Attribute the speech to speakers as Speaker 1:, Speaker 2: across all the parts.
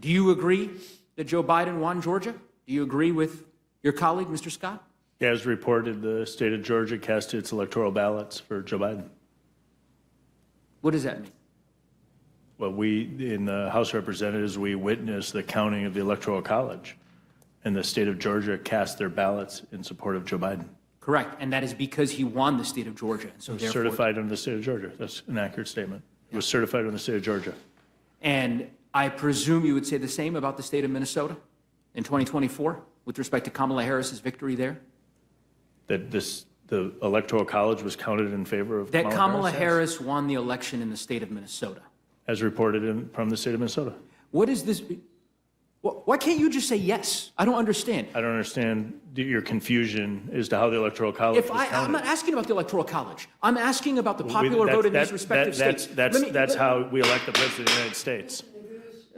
Speaker 1: Do you agree that Joe Biden won Georgia? Do you agree with your colleague, Mr. Scott?
Speaker 2: As reported, the state of Georgia cast its electoral ballots for Joe Biden.
Speaker 1: What does that mean?
Speaker 2: Well, we, in the House of Representatives, we witnessed the counting of the Electoral College, and the state of Georgia cast their ballots in support of Joe Biden.
Speaker 1: Correct, and that is because he won the state of Georgia. So therefore,
Speaker 2: certified under the state of Georgia. That's an accurate statement. It was certified under the state of Georgia.
Speaker 1: And I presume you would say the same about the state of Minnesota in 2024 with respect to Kamala Harris's victory there?
Speaker 2: That the Electoral College was counted in favor of
Speaker 1: Kamala Harris won the election in the state of Minnesota.
Speaker 2: As reported from the state of Minnesota.
Speaker 1: What is this? Why can't you just say yes? I don't understand.
Speaker 2: I don't understand your confusion as to how the Electoral College was counted.
Speaker 1: I'm not asking about the Electoral College. I'm asking about the popular vote in these respective states.
Speaker 2: That's how we elect the President of the United States.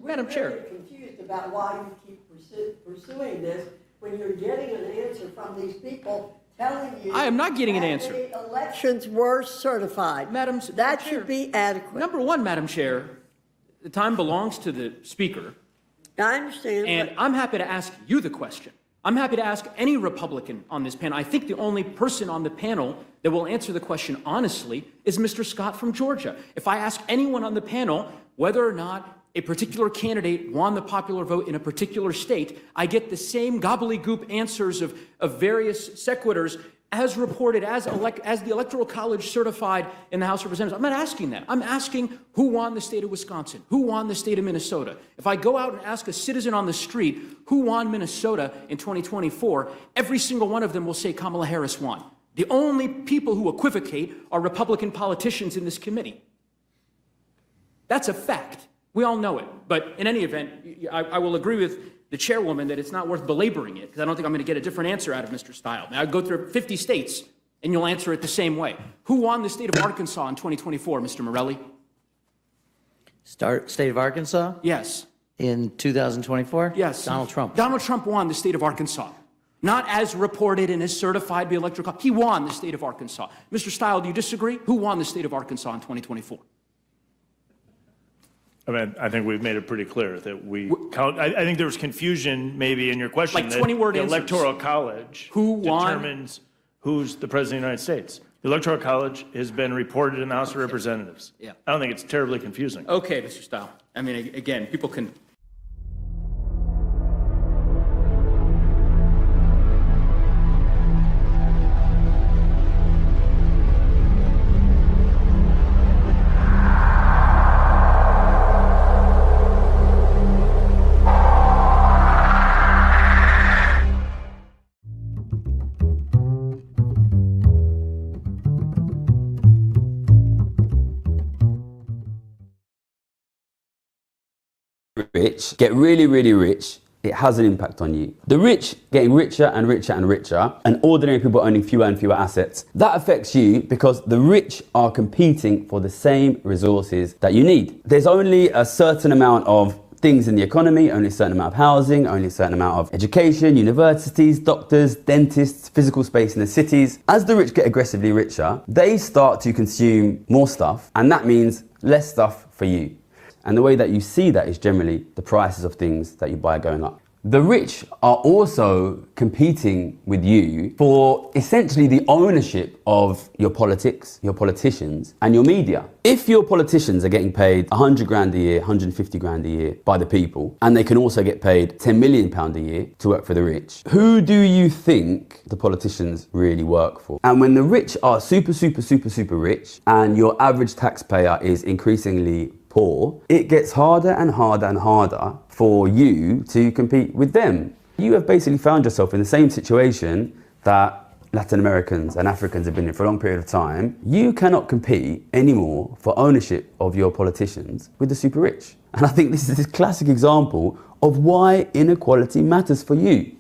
Speaker 1: Madam Chair.
Speaker 3: I'm very confused about why you keep pursuing this when you're getting an answer from these people telling you
Speaker 1: I am not getting an answer.
Speaker 3: The elections were certified.
Speaker 1: Madam
Speaker 3: that
Speaker 1: Chair,
Speaker 3: should be adequate.
Speaker 1: Number one, Madam Chair, the time belongs to the Speaker.
Speaker 3: I understand.
Speaker 1: And I'm happy to ask you the question. I'm happy to ask any Republican on this panel. I think the only person on the panel that will answer the question honestly is Mr. Scott from Georgia. If I ask anyone on the panel whether or not a particular candidate won the popular vote in a particular state, I get the same gobbledygook answers of various sequiturs as reported, as the Electoral College certified in the House of Representatives. I'm not asking that. I'm asking who won the state of Wisconsin, who won the state of Minnesota. If I go out and ask a citizen on the street who won Minnesota in 2024, every single one of them will say Kamala Harris won. The only people who equivocate are Republican politicians in this committee. That's a fact. We all know it. But in any event, I will agree with the chairwoman that it's not worth belaboring it, because I don't think I'm going to get a different answer out of Mr. Stile. Now, I'd go through 50 states, and you'll answer it the same way. Who won the state of Arkansas in 2024, Mr. Morelli?
Speaker 4: State of Arkansas?
Speaker 1: Yes.
Speaker 4: In 2024?
Speaker 1: Yes.
Speaker 4: Donald Trump.
Speaker 1: Donald Trump won the state of Arkansas. Not as reported and as certified by Electoral College. He won the state of Arkansas. Mr. Stile, do you disagree? Who won the state of Arkansas in 2024?
Speaker 2: I mean, I think we've made it pretty clear that we count. I think there was confusion maybe in your question.
Speaker 1: Like 20-word
Speaker 2: answers. The
Speaker 1: answers.
Speaker 2: Electoral College determines who's the President of the United States. The Electoral College has been reported in the House of Representatives.
Speaker 1: Yeah.
Speaker 2: I don't think it's terribly confusing.
Speaker 1: Okay, Mr. Stile. I mean, again, people can...
Speaker 5: Rich, get really, really rich, it has an impact on you. The rich getting richer and richer and richer, and ordinary people owning fewer and fewer assets. That affects you because the rich are competing for the same resources that you need. There's only a certain amount of things in the economy, only a certain amount of housing, only a certain amount of education, universities, doctors, dentists, physical space in the cities. As the rich get aggressively richer, they start to consume more stuff, and that means less stuff for you. And the way that you see that is generally the prices of things that you buy going up. The rich are also competing with you for essentially the ownership of your politics, your politicians, and your media. If your politicians are getting paid 100 grand a year, 150 grand a year by the people, and they can also get paid 10 million pound a year to work for the rich, who do you think the politicians really work for? And when the rich are super, super, super, super rich, and your average taxpayer is increasingly poor, it gets harder and harder and harder for you to compete with them. You have basically found yourself in the same situation that Latin Americans and Africans have been in for a long period of time. You cannot compete anymore for ownership of your politicians with the super rich. And I think this is a classic example of why inequality matters for you.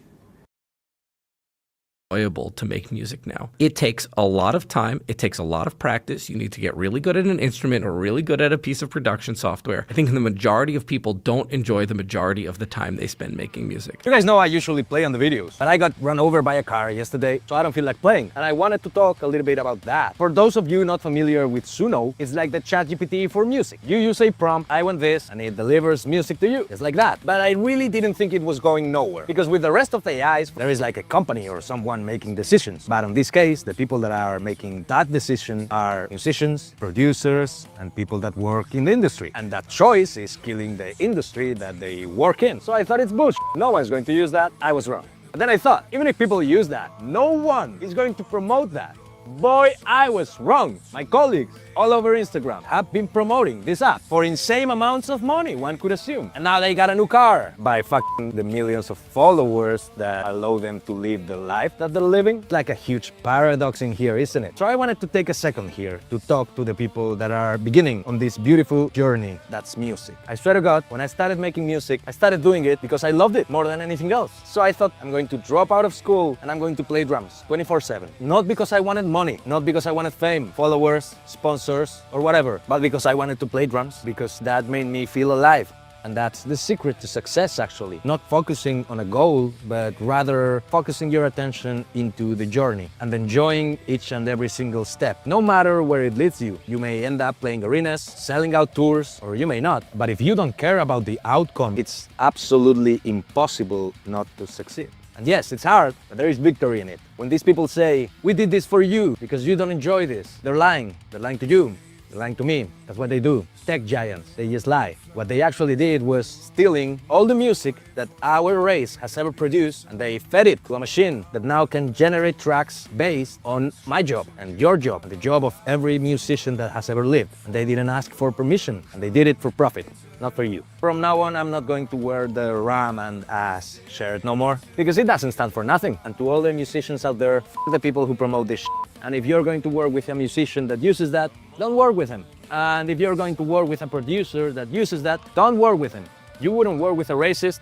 Speaker 6: enjoyable to make music now. It takes a lot of time. It takes a lot of practice. You need to get really good at an instrument or really good at a piece of production software. I think the majority of people don't enjoy the majority of the time they spend making music.
Speaker 7: You guys know I usually play on the videos, but I got run over by a car yesterday, so I don't feel like playing. And I wanted to talk a little bit about that. For those of you not familiar with Suno, it's like the ChatGPT for music. You use a prompt, I want this, and it delivers music to you, just like that. But I really didn't think it was going nowhere, because with the rest of the AIs, there is like a company or someone making decisions. But in this case, the people that are making that decision are musicians, producers, and people that work in the industry. And that choice is killing the industry that they work in. So I thought it's bullshit. No one's going to use that. I was wrong. But then I thought, even if people use that, no one is going to promote that. Boy, I was wrong. My colleagues all over Instagram have been promoting this app for insane amounts of money, one could assume. And now they got a new car by fucking the millions of followers that allow them to live the life that they're living. It's like a huge paradox in here, isn't it? So I wanted to take a second here to talk to the people that are beginning on this beautiful journey that's music. I swear to God, when I started making music, I started doing it because I loved it more than anything else. So I thought, I'm going to drop out of school and I'm going to play drums 24/7. Not because I wanted money, not because I wanted fame, followers, sponsors, or whatever, but because I wanted to play drums, because that made me feel alive. And that's the secret to success, actually. Not focusing on a goal, but rather focusing your attention into the journey and enjoying each and every single step. No matter where it leads you, you may end up playing arenas, selling out tours, or you may not. But if you don't care about the outcome, it's absolutely impossible not to succeed. And yes, it's hard, but there is victory in it. When these people say, we did this for you because you don't enjoy this, they're lying. They're lying to you. They're lying to me. That's what they do. Tech giants, they just lie. What they actually did was stealing all the music that our race has ever produced, and they fed it to a machine that now can generate tracks based on my job and your job and the job of every musician that has ever lived. And they didn't ask for permission, and they did it for profit, not for you. From now on, I'm not going to wear the ram and ass shirt no more, because it doesn't stand for nothing. And to all the musicians out there, f the people who promote this shit. And if you're going to work with a musician that uses that, don't work with him. And if you're going to work with a producer that uses that, don't work with him. You wouldn't work with a racist.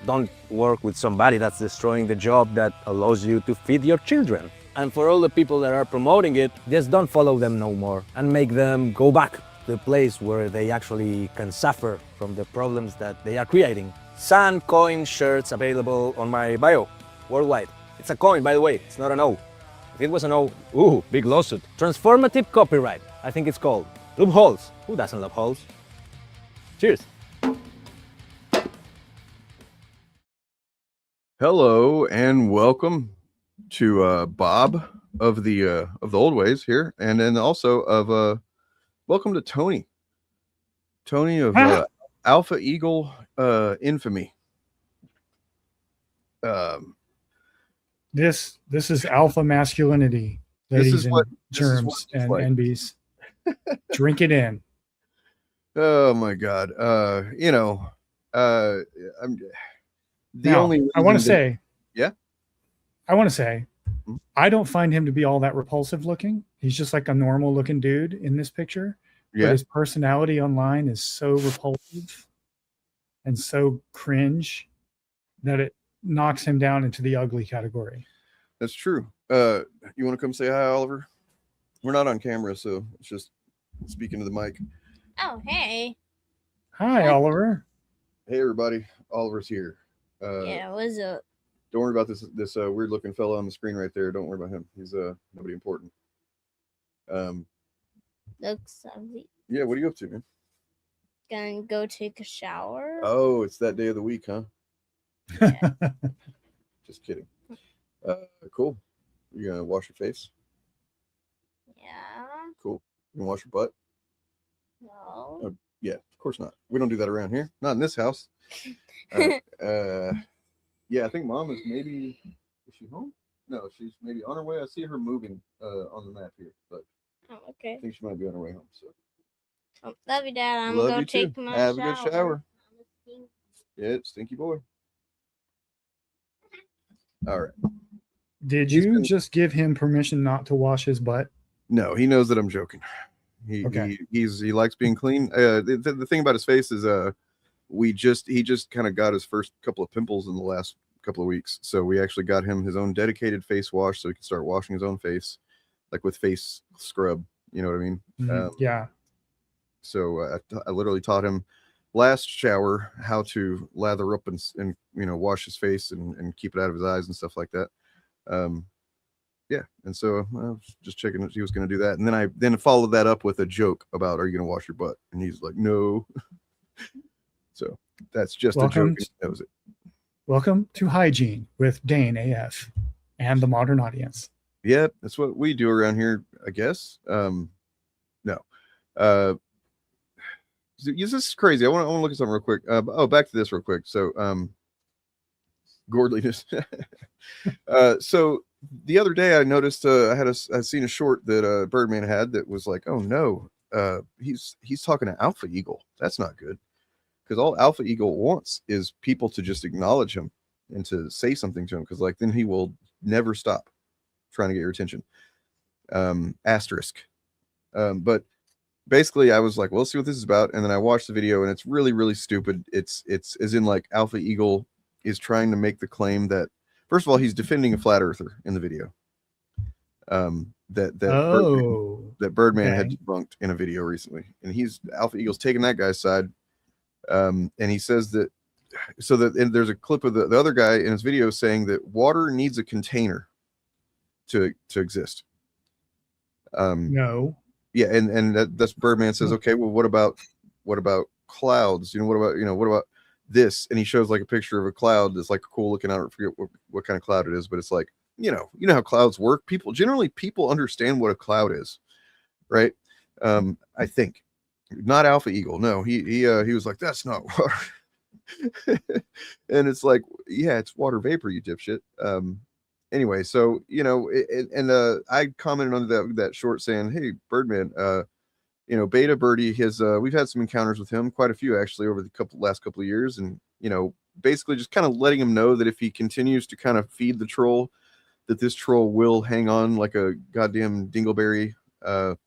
Speaker 7: Don't work with somebody that's destroying the job that allows you to feed your children. And for all the people that are promoting it, just don't follow them no more and make them go back to the place where they actually can suffer from the problems that they are creating. Sun coin shirts available on my bio, worldwide. It's a coin, by the way, it's not an O. If it was an O, ooh, big lawsuit. Transformative copyright, I think it's called. Loopholes. Who doesn't love holes? Cheers.
Speaker 8: Hello and welcome to Bob of the old ways here, and then also of welcome to Tony. Tony of Alpha Eagle infamy.
Speaker 9: This is alpha masculinity, ladies and germs and NBs. Drink it in.
Speaker 8: Oh my God. I'm the
Speaker 9: now,
Speaker 8: only.
Speaker 9: I want to say.
Speaker 8: Yeah.
Speaker 9: I want to say, I don't find him to be all that repulsive looking. He's just like a normal looking dude in this picture.
Speaker 8: Yeah.
Speaker 9: But his personality online is so repulsive and so cringe that it knocks him down into the ugly category.
Speaker 8: That's true. You want to come say hi, Oliver? We're not on camera, so it's just speaking to the mic.
Speaker 10: Oh, hey.
Speaker 9: Hi, Oliver.
Speaker 8: Hey, everybody. Oliver's here.
Speaker 10: Yeah, what's up?
Speaker 8: Don't worry about this weird looking fella on the screen right there. Don't worry about him. He's nobody important.
Speaker 10: Looks ugly.
Speaker 8: Yeah, what are you up to, man?
Speaker 10: Gonna go take a shower.
Speaker 8: Oh, it's that day of the week, huh?
Speaker 10: Yeah.
Speaker 8: Just kidding. Cool. You gonna wash your face?
Speaker 10: Yeah.
Speaker 8: Cool. You gonna wash your butt?
Speaker 10: No.
Speaker 8: Yeah, of course not. We don't do that around here. Not in this house. Yeah, I think Mom is maybe. Is she home? No, she's maybe on her way. I see her moving on the map here, but
Speaker 10: Oh, okay.
Speaker 8: I think she might be on her way home. So
Speaker 10: Oh, love you, Dad. I'm
Speaker 8: love
Speaker 10: gonna
Speaker 8: you
Speaker 10: take
Speaker 8: too.
Speaker 10: my
Speaker 8: Have
Speaker 10: shower.
Speaker 8: a good shower.
Speaker 10: I'm a stink.
Speaker 8: Yeah, stinky boy. All right.
Speaker 9: Did you just give him permission not to wash his butt?
Speaker 8: No, he knows that I'm joking. He likes being clean. The thing about his face is he just kind of got his first couple of pimples in the last couple of weeks. So we actually got him his own dedicated face wash, so he can start washing his own face, like with face scrub. You know what I mean?
Speaker 9: Yeah.
Speaker 8: So I literally taught him last shower how to lather up and wash his face and keep it out of his eyes and stuff like that. Yeah, and so I was just checking if he was going to do that, and then I followed that up with a joke about, "Are you going to wash your butt?" And he's like, "No." So that's just a joke. That was it.
Speaker 9: Welcome to Hygiene with Dane AF and the modern audience.
Speaker 8: Yep, that's what we do around here, I guess. No. This is crazy. I want to look at something real quick. Back to this real quick. So, Gordliness. So the other day I noticed I'd seen a short that Birdman had that was like, oh no, he's talking to Alpha Eagle. That's not good, because all Alpha Eagle wants is people to just acknowledge him and to say something to him, because like then he will never stop trying to get your attention. Asterisk. But basically I was like, well, let's see what this is about, and then I watched the video, and it's really, really stupid. It's as in like Alpha Eagle is trying to make the claim that, first of all, he's defending a flat earther in the video. That Birdman had debunked in a video recently, and Alpha Eagle's taking that guy's side. And he says that, and there's a clip of the other guy in his video saying that water needs a container to exist.
Speaker 9: No.
Speaker 8: Yeah, and that's Birdman says, okay, well, what about clouds? What about this? And he shows like a picture of a cloud that's like cool looking. I don't forget what kind of cloud it is, but it's like, you know how clouds work. People understand what a cloud is, right? I think not Alpha Eagle. No, he was like, that's not water. And it's like, yeah, it's water vapor, you dipshit. Anyway, so I commented on that short saying, hey, Birdman, Beta Birdie we've had some encounters with him, quite a few actually, over the last couple of years, and basically just kind of letting him know that if he continues to kind of feed the troll, that this troll will hang on like a goddamn dingleberry, and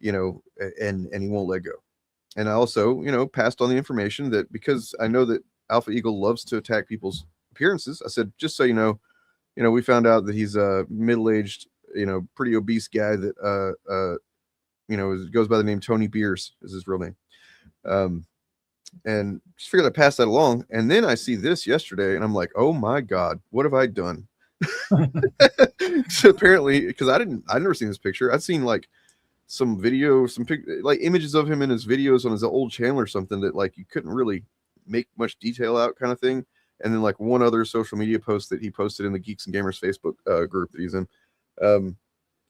Speaker 8: he won't let go. And I also, passed on the information that, because I know that Alpha Eagle loves to attack people's appearances, I said, just so you know, we found out that he's a middle-aged, pretty obese guy that, goes by the name Tony Beers is his real name. And just figured I'd pass that along. And then I see this yesterday, and I'm like, oh my God, what have I done? So apparently, because I'd never seen this picture. I'd seen like some video, like images of him in his videos on his old channel or something that like you couldn't really make much detail out, kind of thing. And then like one other social media post that he posted in the Geeks and Gamers Facebook group that he's in.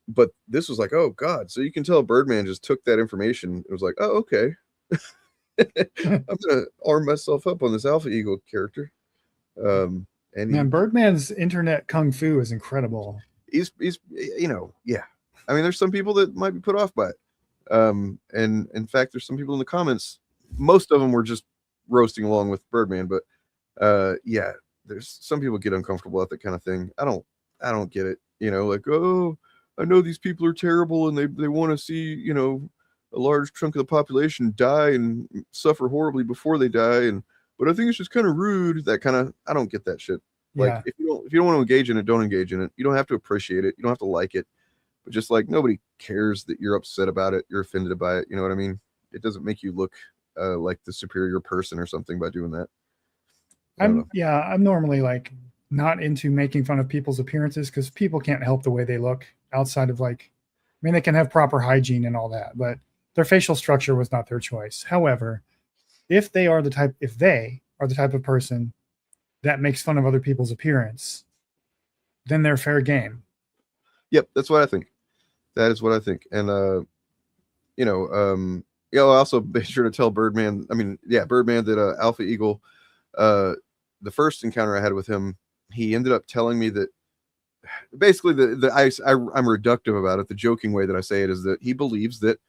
Speaker 8: But this was like, oh God. So you can tell Birdman just took that information. It was like, oh, okay. I'm gonna arm myself up on this Alpha Eagle character. And
Speaker 9: Birdman's internet kung fu is incredible.
Speaker 8: He's yeah. I mean, there's some people that might be put off by it. And in fact, there's some people in the comments. Most of them were just roasting along with Birdman, but yeah, there's some people get uncomfortable at that kind of thing. I don't get it. Like, oh, I know these people are terrible and they want to see, a large chunk of the population die and suffer horribly before they die. But I think it's just kind of rude. I don't get that shit. Like,
Speaker 9: Yeah.
Speaker 8: if you don't want to engage in it, don't engage in it. You don't have to appreciate it. You don't have to like it. But just like, nobody cares that you're upset about it. You're offended by it. You know what I mean? It doesn't make you look like the superior person or something by doing that.
Speaker 9: I'm normally like not into making fun of people's appearances, because people can't help the way they look outside of they can have proper hygiene and all that, but their facial structure was not their choice. However, if they are the type of person that makes fun of other people's appearance, then they're fair game.
Speaker 8: Yep, that's what I think. That is what I think. And I also be sure to tell Birdman that Alpha Eagle, the first encounter I had with him, he ended up telling me that basically I'm reductive about it. The joking way that I say it is that he believes that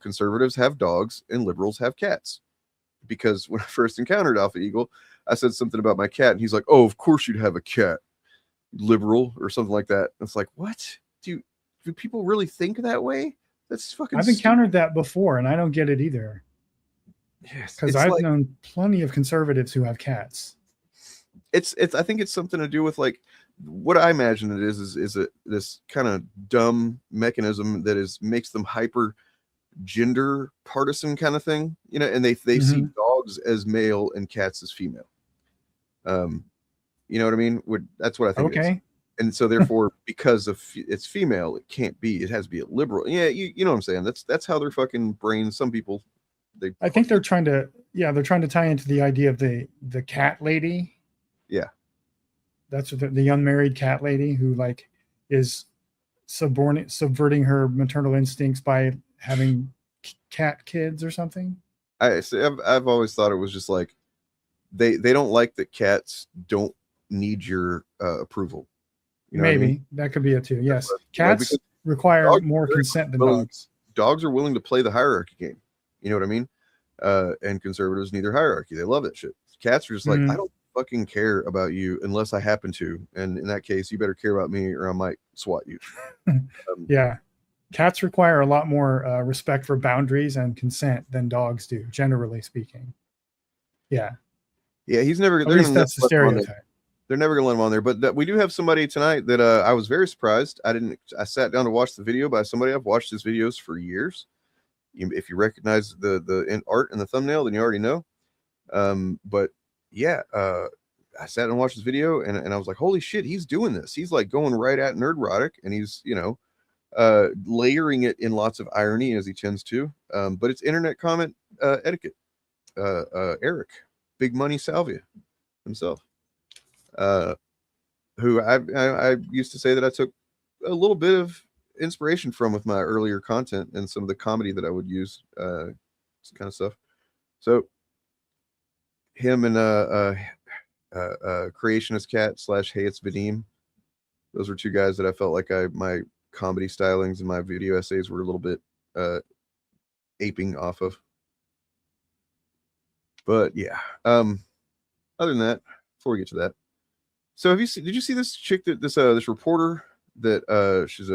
Speaker 8: conservatives have dogs and liberals have cats. Because when I first encountered Alpha Eagle, I said something about my cat, and he's like, "Oh, of course you'd have a cat, liberal," or something like that. And it's like, what? Do people really think that way? That's fucking.
Speaker 9: I've encountered that before, and I don't get it either.
Speaker 8: Yes,
Speaker 9: because I've known plenty of conservatives who have cats.
Speaker 8: It's I think it's something to do with like what I imagine it is this kind of dumb mechanism that makes them hyper gender partisan kind of thing, you know, and they see dogs as male and cats as female. You know what I mean? That's what I think. It is. And so therefore, because it's female, it can't be. It has to be a liberal. Yeah, you know what I'm saying? That's how their fucking brains. Some people, I think
Speaker 9: they're trying to tie into the idea of the cat lady.
Speaker 8: Yeah,
Speaker 9: that's what the unmarried cat lady who like is subverting her maternal instincts by having cat kids or something.
Speaker 8: I've always thought it was just like they don't like that cats don't need your approval. You know
Speaker 9: Maybe
Speaker 8: what I mean?
Speaker 9: That could be it too. Yes, cats require more consent than dogs.
Speaker 8: Dogs are willing to play the hierarchy game. You know what I mean? And conservatives need their hierarchy. They love that shit. Cats are just like, I don't fucking care about you unless I happen to. And in that case, you better care about me or I might swat you.
Speaker 9: Yeah. Cats require a lot more respect for boundaries and consent than dogs do, generally speaking. Yeah.
Speaker 8: Yeah, he's never.
Speaker 9: At least that's the stereotype.
Speaker 8: They're never going to let him on there. But we do have somebody tonight that I was very surprised. I sat down to watch the video by somebody I've watched his videos for years. If you recognize the art and the thumbnail, then you already know. But yeah, I sat and watched this video and I was like, holy shit, he's doing this. He's like going right at Nerdrotic and he's, you know, layering it in lots of irony as he tends to. But it's internet comment etiquette. Eric, Big Money Salvia himself, who I used to say that I took a little bit of inspiration from with my earlier content and some of the comedy that I would use, kind of stuff. So him and Creationist Cat / Hey It's Vadim, those were two guys that I felt like my comedy stylings and my video essays were a little bit aping off of. But yeah, other than that, before we get to that, so did you see this chick that this reporter that she's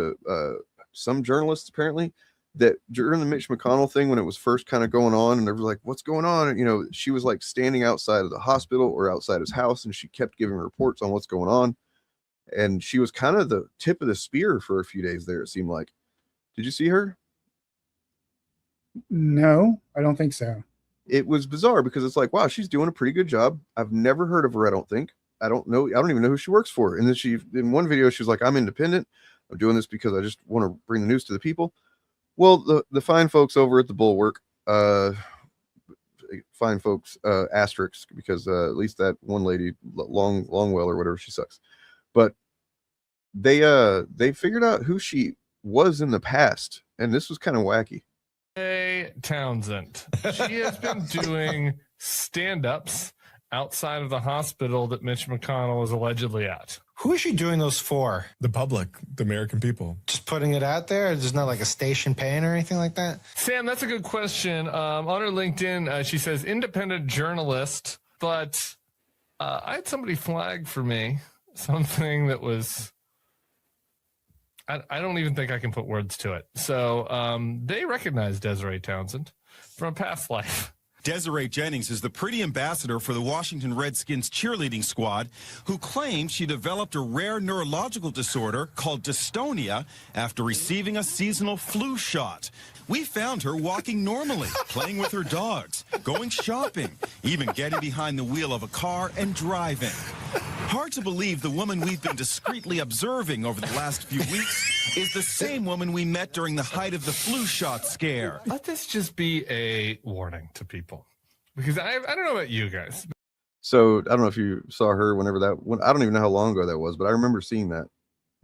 Speaker 8: some journalist apparently that during the Mitch McConnell thing when it was first kind of going on and they were like, what's going on? And, you know, she was like standing outside of the hospital or outside his house and she kept giving reports on what's going on. And she was kind of the tip of the spear for a few days there, it seemed like. Did you see her?
Speaker 9: No, I don't think so.
Speaker 8: It was bizarre because it's like, wow, she's doing a pretty good job. I've never heard of her, I don't think. I don't know. I don't even know who she works for. And then in one video, she was like, I'm independent. I'm doing this because I just want to bring the news to the people. Well, the fine folks over at the Bulwark, fine folks, asterisks, because at least that one lady, Longwell or whatever, she sucks. But they figured out who she was in the past, and this was kind of wacky.
Speaker 11: Hey, Townsend. She has been doing stand-ups outside of the hospital that Mitch McConnell is allegedly at.
Speaker 12: Who is she doing those for?
Speaker 13: The public, the American people.
Speaker 12: Just putting it out there? There's not like a station paying or anything like that?
Speaker 11: Sam, that's a good question. On her LinkedIn, she says independent journalist, but I had somebody flag for me something that was... I don't even think I can put words to it. So they recognize Desiree Townsend from a past life.
Speaker 14: Desiree Jennings is the pretty ambassador for the Washington Redskins cheerleading squad who claims she developed a rare neurological disorder called dystonia after receiving a seasonal flu shot. We found her walking normally, playing with her dogs, going shopping, even getting behind the wheel of a car and driving. Hard to believe the woman we've been discreetly observing over the last few weeks is the same woman we met during the height of the flu shot scare.
Speaker 11: Let this just be a warning to people, because I don't know about you guys.
Speaker 8: So I don't know if you saw her whenever I don't even know how long ago that was, but I remember seeing that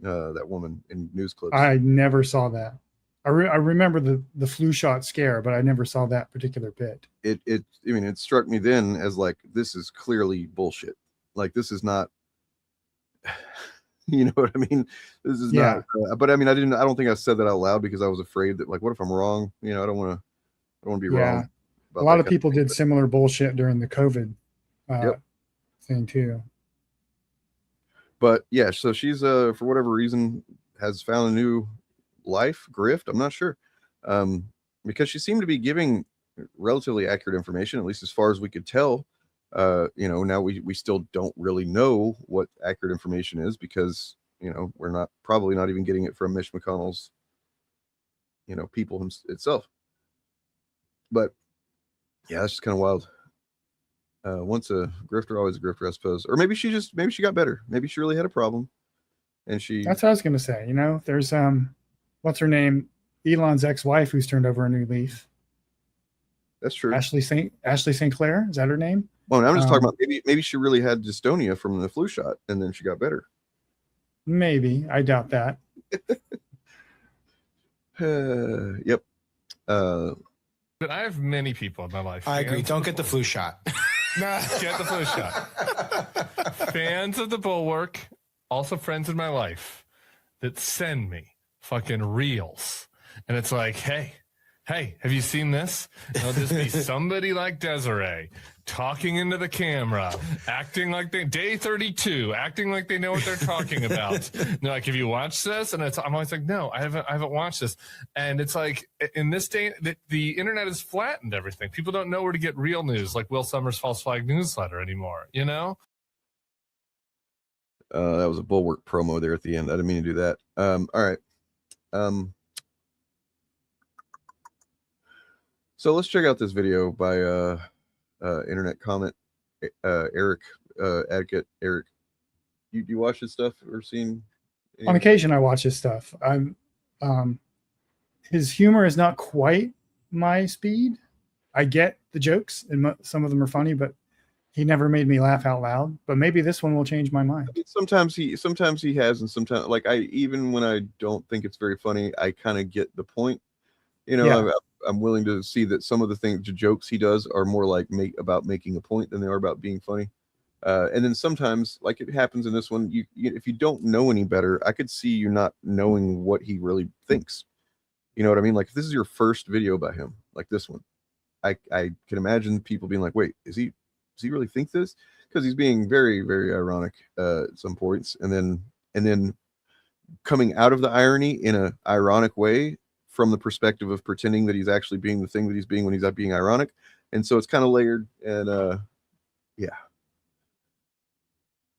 Speaker 8: woman in news clips.
Speaker 9: I never saw that. I remember the flu shot scare, but I never saw that particular bit.
Speaker 8: It struck me then as like, this is clearly bullshit. Like, this is not, you know what I mean? This is not, but I mean, I don't think I said that out loud because I was afraid that, like, what if I'm wrong? You know, I don't want to be wrong.
Speaker 9: A lot of people did similar bullshit during the COVID thing too.
Speaker 8: But yeah, so she's, for whatever reason, has found a new life grift. I'm not sure. Because she seemed to be giving relatively accurate information, at least as far as we could tell. Now we still don't really know what accurate information is because, we're probably not even getting it from Mitch McConnell's, people itself. But yeah, it's just kind of wild. Once a grifter, always a grifter, I suppose. Or maybe she got better. Maybe she really had a problem. And
Speaker 9: That's what I was going to say. There's, what's her name? Elon's ex-wife who's turned over a new leaf.
Speaker 8: That's true.
Speaker 9: Ashley St. Clair, is that her name?
Speaker 8: Well, I'm just talking about maybe she really had dystonia from the flu shot and then she got better.
Speaker 9: Maybe. I doubt that.
Speaker 8: Yep.
Speaker 11: But I have many people in my life.
Speaker 12: I agree. Don't get the flu shot.
Speaker 11: Nah, get the flu shot. Fans of the Bulwark, also friends in my life, that send me fucking reels. And it's like, hey, have you seen this? It'll just be somebody like Desiree talking into the camera, acting like day 32, acting like they know what they're talking about. They're like, have you watched this? And I'm always like, no, I haven't watched this. And it's like, in this day, the internet has flattened everything. People don't know where to get real news, like Will Summers' false flag newsletter anymore,
Speaker 8: That was a Bulwark promo there at the end. I didn't mean to do that. All right. So let's check out this video by internet comment Eric, advocate Eric. You watch his stuff or seen?
Speaker 9: On occasion, I watch his stuff. His humor is not quite my speed. I get the jokes, and some of them are funny, but he never made me laugh out loud. But maybe this one will change my mind.
Speaker 8: Sometimes he has, and sometimes, like, even when I don't think it's very funny, I kind of get the point. Yeah. I'm willing to see that some of the jokes he does are more like about making a point than they are about being funny. And then sometimes, like it happens in this one, if you don't know any better, I could see you not knowing what he really thinks. You know what I mean? Like if this is your first video by him, like this one, I can imagine people being like, wait, does he really think this? Because he's being very, very ironic at some points, and then coming out of the irony in a ironic way, from the perspective of pretending that he's actually being the thing that he's being when he's not being ironic. And so it's kind of layered, and yeah.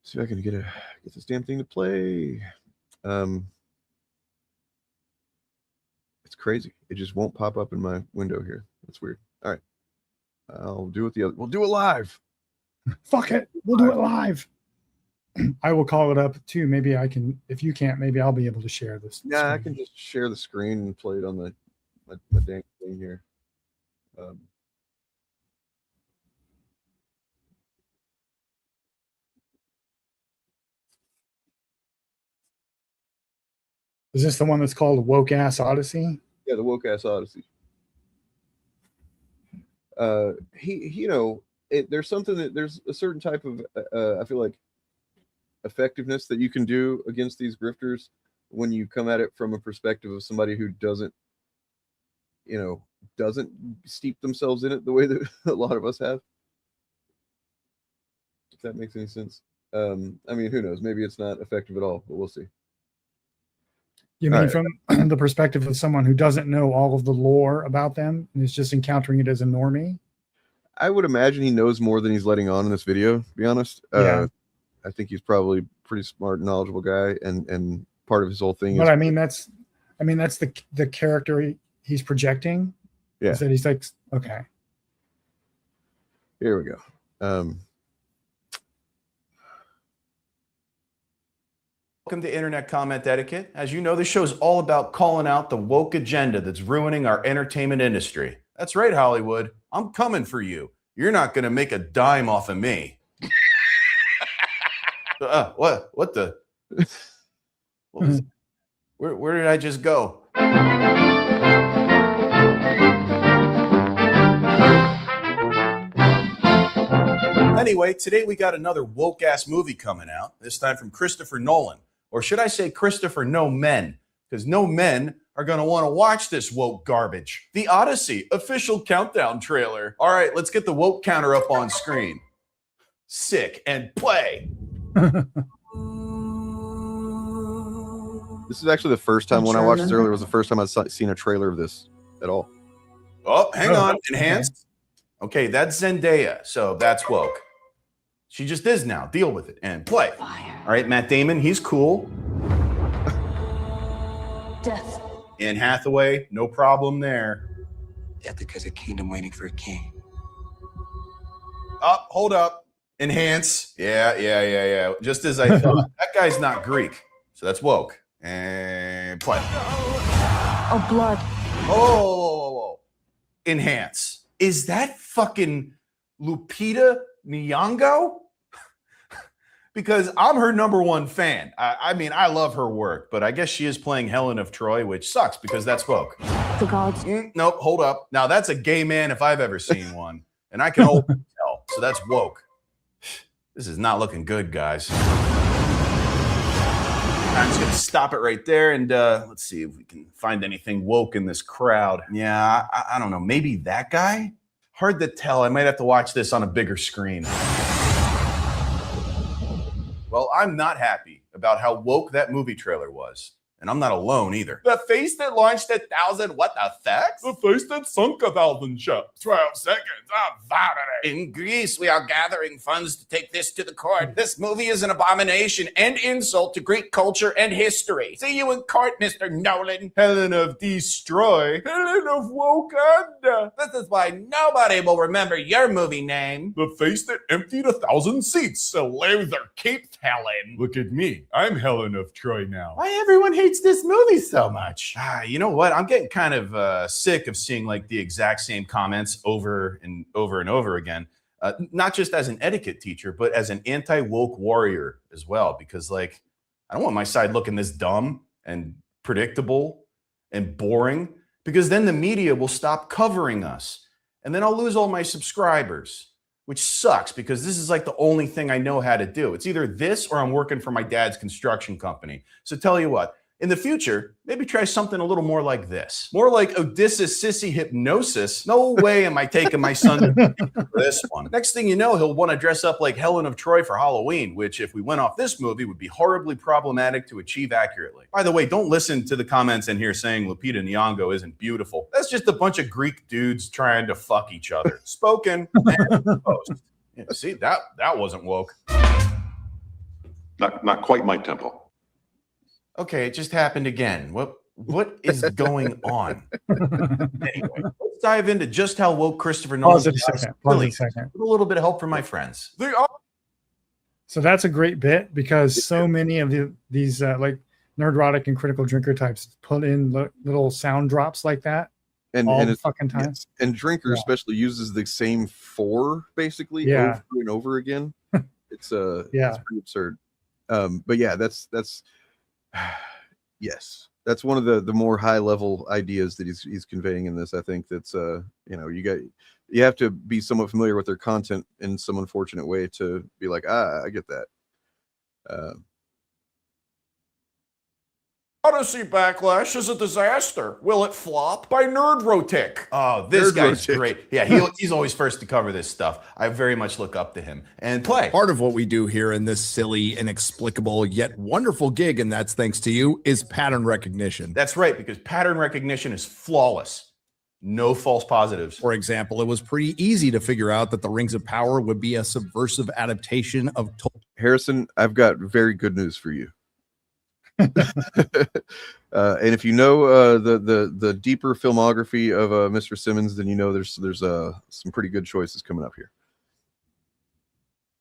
Speaker 8: See if I can get this damn thing to play. It's crazy. It just won't pop up in my window here. That's weird. All right. We'll do it live.
Speaker 9: Fuck it. We'll do it live. I will call it up too. Maybe I can, if you can't, maybe I'll be able to share this.
Speaker 8: Yeah, screen. I can just share the screen and play it on my dang thing here.
Speaker 9: Is this the one that's called Woke Ass Odyssey?
Speaker 8: Yeah, the Woke Ass Odyssey. There's a certain type of, I feel like, effectiveness that you can do against these grifters when you come at it from a perspective of somebody who doesn't steep themselves in it the way that a lot of us have. If that makes any sense. I mean, who knows? Maybe it's not effective at all, but we'll see.
Speaker 9: You mean from the perspective of someone who doesn't know all of the lore about them and is just encountering it as a normie?
Speaker 8: I would imagine he knows more than he's letting on in this video, to be honest.
Speaker 9: Yeah.
Speaker 8: I think he's probably a pretty smart, knowledgeable guy, and part of his whole thing
Speaker 9: but that's the character he's projecting.
Speaker 8: Yeah.
Speaker 9: Is that he's like, okay.
Speaker 8: Here we go.
Speaker 15: Welcome to Internet Comment Etiquette. As you know, this show is all about calling out the woke agenda that's ruining our entertainment industry. That's right, Hollywood. I'm coming for you. You're not going to make a dime off of me. What the? What was, where did I just go? Anyway, today we got another woke-ass movie coming out, this time from Christopher Nolan. Or should I say Christopher No Men? Because no men are going to want to watch this woke garbage. The Odyssey official countdown trailer. All right, let's get the woke counter up on screen. Sick, and play.
Speaker 8: This is actually the first time when I watched this earlier was the first time I'd seen a trailer of this at all.
Speaker 15: Oh, hang on. Enhanced. Okay, that's Zendaya, so that's woke. She just is now. Deal with it and play. All right, Matt Damon, he's cool.
Speaker 16: Death.
Speaker 15: Anne Hathaway, no problem there.
Speaker 16: Death because a kingdom waiting for a king.
Speaker 15: Up, hold up. Enhance. Yeah. Just as I thought. That guy's not Greek, so that's woke. And play.
Speaker 16: Oh, blood.
Speaker 15: Oh. Enhance. Is that fucking Lupita Nyong'o? Because I'm her #1 fan. I mean, I love her work, but I guess she is playing Helen of Troy, which sucks because that's woke.
Speaker 16: The gods.
Speaker 15: Nope, hold up. Now that's a gay man if I've ever seen one, and I can openly tell. So that's woke. This is not looking good, guys. I'm just gonna stop it right there, and let's see if we can find anything woke in this crowd. Yeah, I don't know. Maybe that guy? Hard to tell. I might have to watch this on a bigger screen. Well, I'm not happy about how woke that movie trailer was. And I'm not alone either. The face that launched 1,000 what effects? The face that sunk 1,000 ships. 12 seconds. I'm vomiting. In Greece, we are gathering funds to take this to the court. This movie is an abomination and insult to Greek culture and history. See you in court, Mr. Nolan. Helen of Destroy. Helen of Wakanda. This is why nobody will remember your movie name. The face that emptied 1,000 seats. A loser keeps Helen. Look at me. I'm Helen of Troy now. Why everyone hates this movie so much? You know what? I'm getting kind of sick of seeing like the exact same comments over and over again. Not just as an etiquette teacher, but as an anti-woke warrior as well. Because like, I don't want my side looking this dumb and predictable and boring. Because then the media will stop covering us. And then I'll lose all my subscribers. Which sucks because this is like the only thing I know how to do. It's either this or I'm working for my dad's construction company. So tell you what, in the future, maybe try something a little more like this. More like Odysseus sissy hypnosis. No way am I taking my son for this one. Next thing you know, he'll want to dress up like Helen of Troy for Halloween, which if we went off this movie would be horribly problematic to achieve accurately. By the way, don't listen to the comments in here saying Lupita Nyong'o isn't beautiful. That's just a bunch of Greek dudes trying to fuck each other. Spoken and post. Yeah, see, that wasn't woke.
Speaker 17: Not quite my tempo.
Speaker 15: Okay, it just happened again. What is going on? Anyway, let's dive into just how woke Christopher Nolan is. Really, with a little bit of help from my friends. They are.
Speaker 9: So that's a great bit because so many of these like Nerdrotic and Critical Drinker types put in little sound drops like that all the fucking time.
Speaker 8: Yes. And Drinker especially uses the same 4 basically over and over again. It's it's pretty absurd. But yeah, that's yes, that's one of the more high level ideas that he's conveying in this. I think that's you have to be somewhat familiar with their content in some unfortunate way to be like, I get that.
Speaker 15: Odyssey Backlash is a disaster. Will it flop? By Nerdrotic. Oh, this guy's great. Yeah, he's always first to cover this stuff. I very much look up to him. And play.
Speaker 18: Part of what we do here in this silly, inexplicable, yet wonderful gig, and that's thanks to you, is pattern recognition.
Speaker 15: That's right, because pattern recognition is flawless. No false positives.
Speaker 18: For example, it was pretty easy to figure out that the Rings of Power would be a subversive adaptation of
Speaker 8: Harrison, I've got very good news for you. And if you know the deeper filmography of Mr. Simmons, then you know there's some pretty good choices coming up here.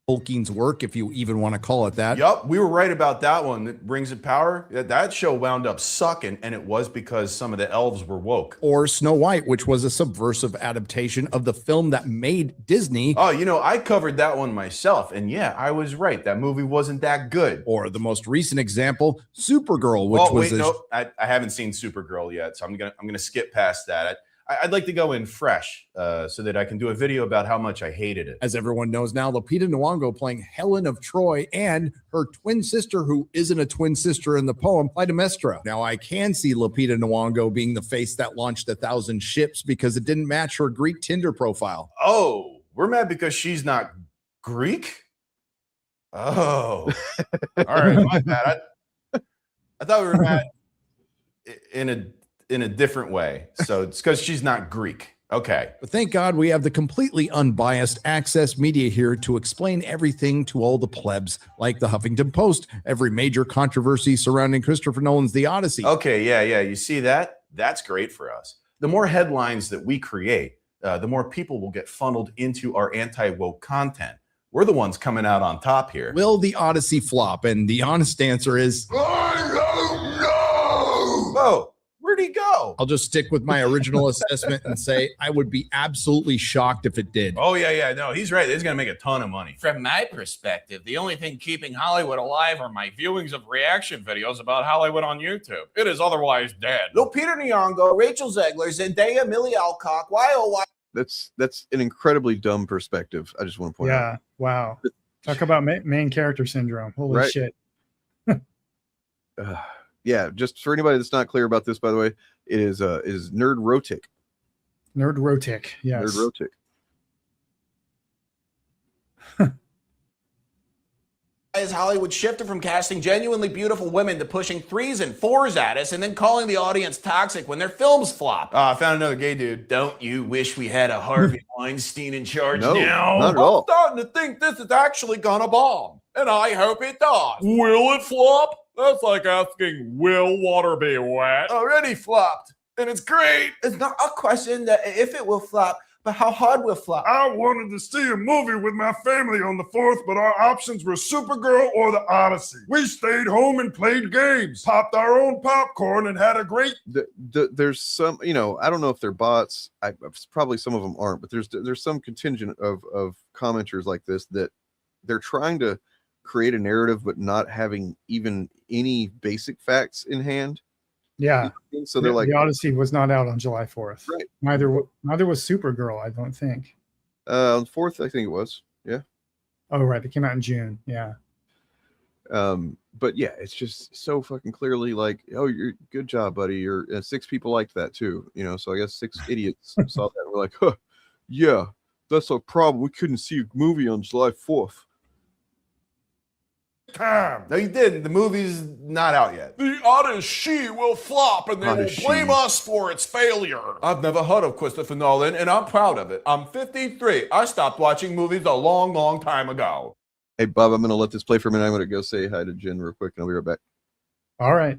Speaker 18: Tolkien's work, if you even want to call it that.
Speaker 15: Yup, we were right about that one. Rings of Power. That show wound up sucking, and it was because some of the elves were woke.
Speaker 18: Or Snow White, which was a subversive adaptation of the film that made Disney.
Speaker 15: Oh, I covered that one myself, and yeah, I was right. That movie wasn't that good.
Speaker 18: Or the most recent example, Supergirl, which
Speaker 15: I haven't seen Supergirl yet, so I'm gonna skip past that. I'd like to go in fresh so that I can do a video about how much I hated it.
Speaker 18: As everyone knows now, Lupita Nyong'o playing Helen of Troy and her twin sister, who isn't a twin sister in the poem, Clytemnestra. Now, I can see Lupita Nyong'o being the face that launched 1,000 ships because it didn't match her Greek Tinder profile.
Speaker 15: Oh, we're mad because she's not Greek? Oh. All right, my bad. I thought we were mad in a different way. So it's because she's not Greek. Okay.
Speaker 18: But thank God we have the completely unbiased access media here to explain everything to all the plebs, like the Huffington Post, every major controversy surrounding Christopher Nolan's The Odyssey.
Speaker 15: Okay, yeah. You see that? That's great for us. The more headlines that we create, the more people will get funneled into our anti-woke content. We're the ones coming out on top here.
Speaker 18: Will The Odyssey flop? And the honest answer is,
Speaker 15: I don't know. Whoa. Where'd he go?
Speaker 18: I'll just stick with my original assessment and say I would be absolutely shocked if it did.
Speaker 15: Oh, yeah. No, he's right. He's going to make a ton of money.
Speaker 17: From my perspective, the only thing keeping Hollywood alive are my viewings of reaction videos about Hollywood on YouTube. It is otherwise dead.
Speaker 15: Lupita Nyong'o, Rachel Zegler, Zendaya, Millie Alcock, why?
Speaker 8: That's an incredibly dumb perspective. I just want to point out.
Speaker 9: Yeah. Wow. Talk about main character syndrome. Holy
Speaker 8: Right.
Speaker 9: shit.
Speaker 8: Yeah, just for anybody that's not clear about this, by the way, it is Nerdrotic.
Speaker 9: Nerdrotic. Yes.
Speaker 8: Nerdrotic.
Speaker 17: As Hollywood shifted from casting genuinely beautiful women to pushing 3s and 4s at us and then calling the audience toxic when their films flop.
Speaker 15: I found another gay dude.
Speaker 17: Don't you wish we had a Harvey Weinstein in charge
Speaker 8: No,
Speaker 17: now?
Speaker 8: not at all.
Speaker 17: I'm starting to think this is actually gonna bomb, and I hope it does. Will it flop? That's like asking, will water be wet?
Speaker 15: Already flopped. And it's great. It's not a question that if it will flop, but how hard will flop.
Speaker 19: I wanted to see a movie with my family on the 4th, but our options were Supergirl or The Odyssey. We stayed home and played games, popped our own popcorn, and had a great...
Speaker 8: There's some, I don't know if they're bots. Probably some of them aren't, but there's some contingent of commenters like this that they're trying to create a narrative, but not having even any basic facts in hand.
Speaker 9: Yeah.
Speaker 8: So they're like,
Speaker 9: The Odyssey was not out on July 4th.
Speaker 8: Right.
Speaker 9: Neither was Supergirl, I don't think.
Speaker 8: on the 4th, I think it was. Yeah.
Speaker 9: Oh, right. They came out in June. Yeah.
Speaker 8: But yeah, it's just so fucking clearly like, oh, you're good job, buddy. You're 6 people liked that too. So I guess 6 idiots saw that and were like, huh, yeah, that's a problem. We couldn't see a movie on July 4th.
Speaker 15: Time. No, you didn't. The movie's not out yet.
Speaker 17: The Odyssey will flop and they will blame us for its failure.
Speaker 15: I've never heard of Christopher Nolan, and I'm proud of it. I'm 53. I stopped watching movies a long, long time ago.
Speaker 8: Hey, Bob, I'm going to let this play for a minute. I'm going to go say hi to Jen real quick, and I'll be right back.
Speaker 9: All right.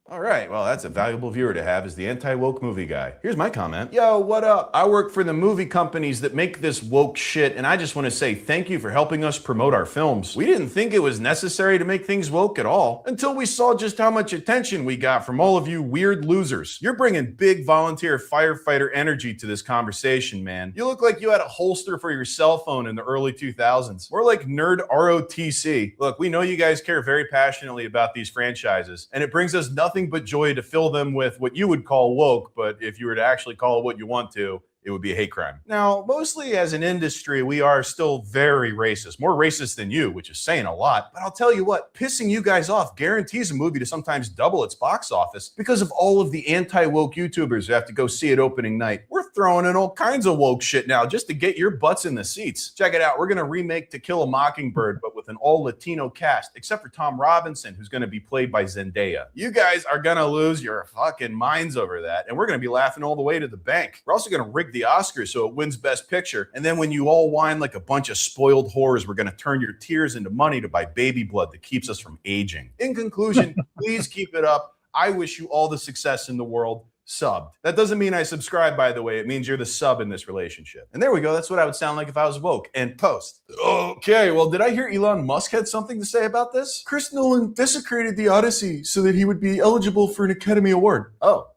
Speaker 15: All right, well, that's a valuable viewer to have as the anti-woke movie guy. Here's my comment. Yo, what up? I work for the movie companies that make this woke shit, and I just want to say thank you for helping us promote our films. We didn't think it was necessary to make things woke at all until we saw just how much attention we got from all of you weird losers. You're bringing big volunteer firefighter energy to this conversation, man. You look like you had a holster for your cell phone in the early 2000s. We're like nerd ROTC. Look, we know you guys care very passionately about these franchises, and it brings us nothing but joy to fill them with what you would call woke, but if you were to actually call it what you want to, it would be a hate crime. Now, mostly as an industry, we are still very racist, more racist than you, which is saying a lot. But I'll tell you what, pissing you guys off guarantees a movie to sometimes double its box office because of all of the anti-woke YouTubers who have to go see it opening night. We're throwing in all kinds of woke shit now just to get your butts in the seats. Check it out. We're going to remake To Kill a Mockingbird, but with an all-Latino cast, except for Tom Robinson, who's going to be played by Zendaya. You guys are going to lose your fucking minds over that, and we're going to be laughing all the way to the bank. We're also going to rig the Oscars so it wins Best Picture, and then when you all whine like a bunch of spoiled whores, we're going to turn your tears into money to buy baby blood that keeps us from aging. In conclusion, please keep it up. I wish you all the success in the world. Subbed. That doesn't mean I subscribe, by the way. It means you're the sub in this relationship. And there we go. That's what I would sound like if I was woke. And post. Okay, well, did I hear Elon Musk had something to say about this? Chris Nolan desecrated the Odyssey so that he would be eligible for an Academy Award. Oh,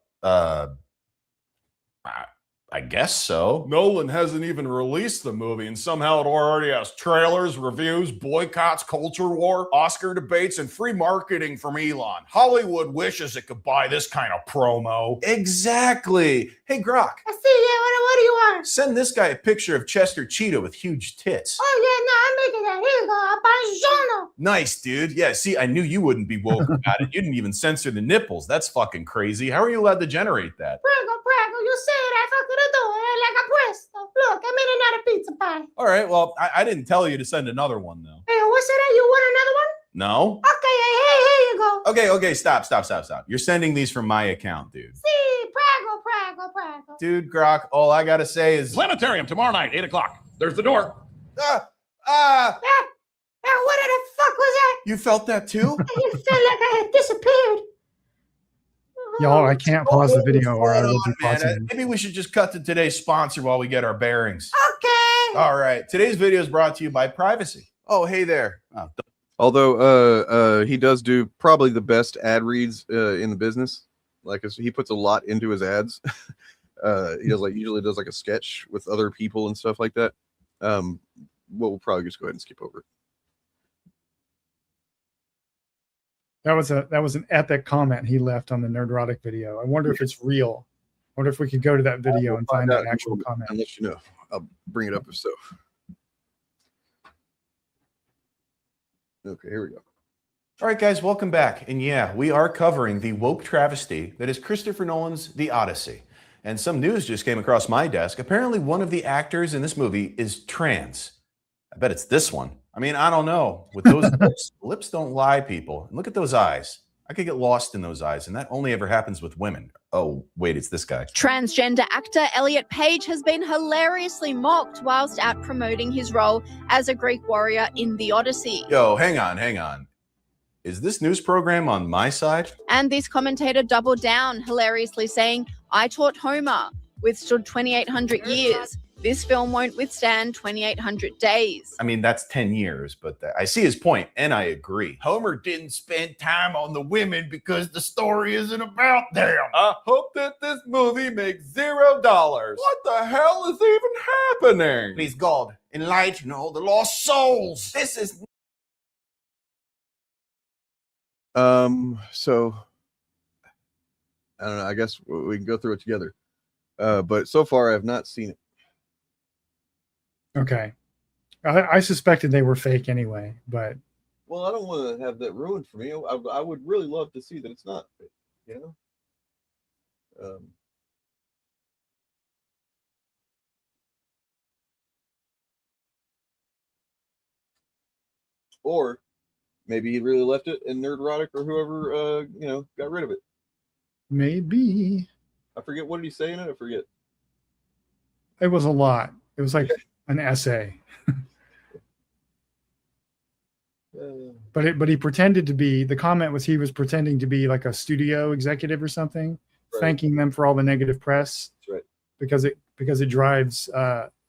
Speaker 15: I guess so.
Speaker 17: Nolan hasn't even released the movie, and somehow it already has trailers, reviews, boycotts, culture war, Oscar debates, and free marketing from Elon. Hollywood wishes it could buy this kind of promo.
Speaker 15: Exactly. Hey, Grok.
Speaker 10: I see, yeah, what do you want?
Speaker 15: Send this guy a picture of Chester Cheetah with huge tits.
Speaker 10: Oh, yeah, no, I'm making that. Here you go, Abbagiano.
Speaker 15: Nice, dude. Yeah, see, I knew you wouldn't be woke about it. You didn't even censor the nipples. That's fucking crazy. How are you allowed to generate that?
Speaker 10: Prego, you said I fucking do it like a presto. Look, I'm in another pizza pie.
Speaker 15: All right, well, I didn't tell you to send another one, though.
Speaker 10: Hey, what's that? You want another one?
Speaker 15: No?
Speaker 10: Okay, hey, here you go.
Speaker 15: Okay, stop. You're sending these from my account, dude.
Speaker 10: See, prego.
Speaker 15: Dude, Grok, all I gotta say is
Speaker 17: Planetarium tomorrow night, 8 o'clock. There's the door.
Speaker 15: ah.
Speaker 10: What the fuck was that?
Speaker 15: You felt that too?
Speaker 10: I felt like I had disappeared.
Speaker 9: Y'all, I can't pause the video or I will be
Speaker 15: Man,
Speaker 9: pausing.
Speaker 15: maybe we should just cut to today's sponsor while we get our bearings.
Speaker 10: Okay.
Speaker 15: All right. Today's video is brought to you by Privacy. Oh, hey there. Oh,
Speaker 8: Although he does do probably the best ad reads in the business. Like he puts a lot into his ads. He does usually does a sketch with other people and stuff like that. We'll probably just go ahead and skip over it.
Speaker 9: That was an epic comment he left on the Nerdrotic video. I wonder if it's real. I wonder if we could go to that video and find an actual comment.
Speaker 8: I'll let you know. I'll bring it up if so. Okay, here we go.
Speaker 15: All right, guys, welcome back. And yeah, we are covering the woke travesty that is Christopher Nolan's The Odyssey. And some news just came across my desk. Apparently, one of the actors in this movie is trans. I bet it's this one. I mean, I don't know. With those lips don't lie, people. And look at those eyes. I could get lost in those eyes, and that only ever happens with women. Oh, wait, it's this guy.
Speaker 20: Transgender actor Elliot Page has been hilariously mocked whilst out promoting his role as a Greek warrior in The Odyssey.
Speaker 15: Yo, hang on. Is this news program on my side?
Speaker 20: And this commentator doubled down, hilariously saying, "I taught Homer, withstood 2,800 years. This film won't withstand 2,800 days."
Speaker 15: I mean, that's 10 years, but I see his point, and I agree. Homer didn't spend time on the women because the story isn't about them.
Speaker 17: I hope that this movie makes $0. What the hell is even happening?
Speaker 15: Please, God, enlighten all the lost souls. This is...
Speaker 8: So I don't know. I guess we can go through it together. But so far, I have not seen it.
Speaker 9: Okay. I suspected they were fake anyway, but
Speaker 8: Well, I don't want to have that ruined for me. I would really love to see that it's not fake, you know? Or maybe he really left it and Nerdrotic or whoever, got rid of it.
Speaker 9: maybe
Speaker 8: I forget, what did he say in it? I forget.
Speaker 9: it was a lot. It was like an essay. But he pretended to be, the comment was he was pretending to be like a studio executive or something,
Speaker 8: Right.
Speaker 9: thanking them for all the negative press
Speaker 8: That's right.
Speaker 9: because it drives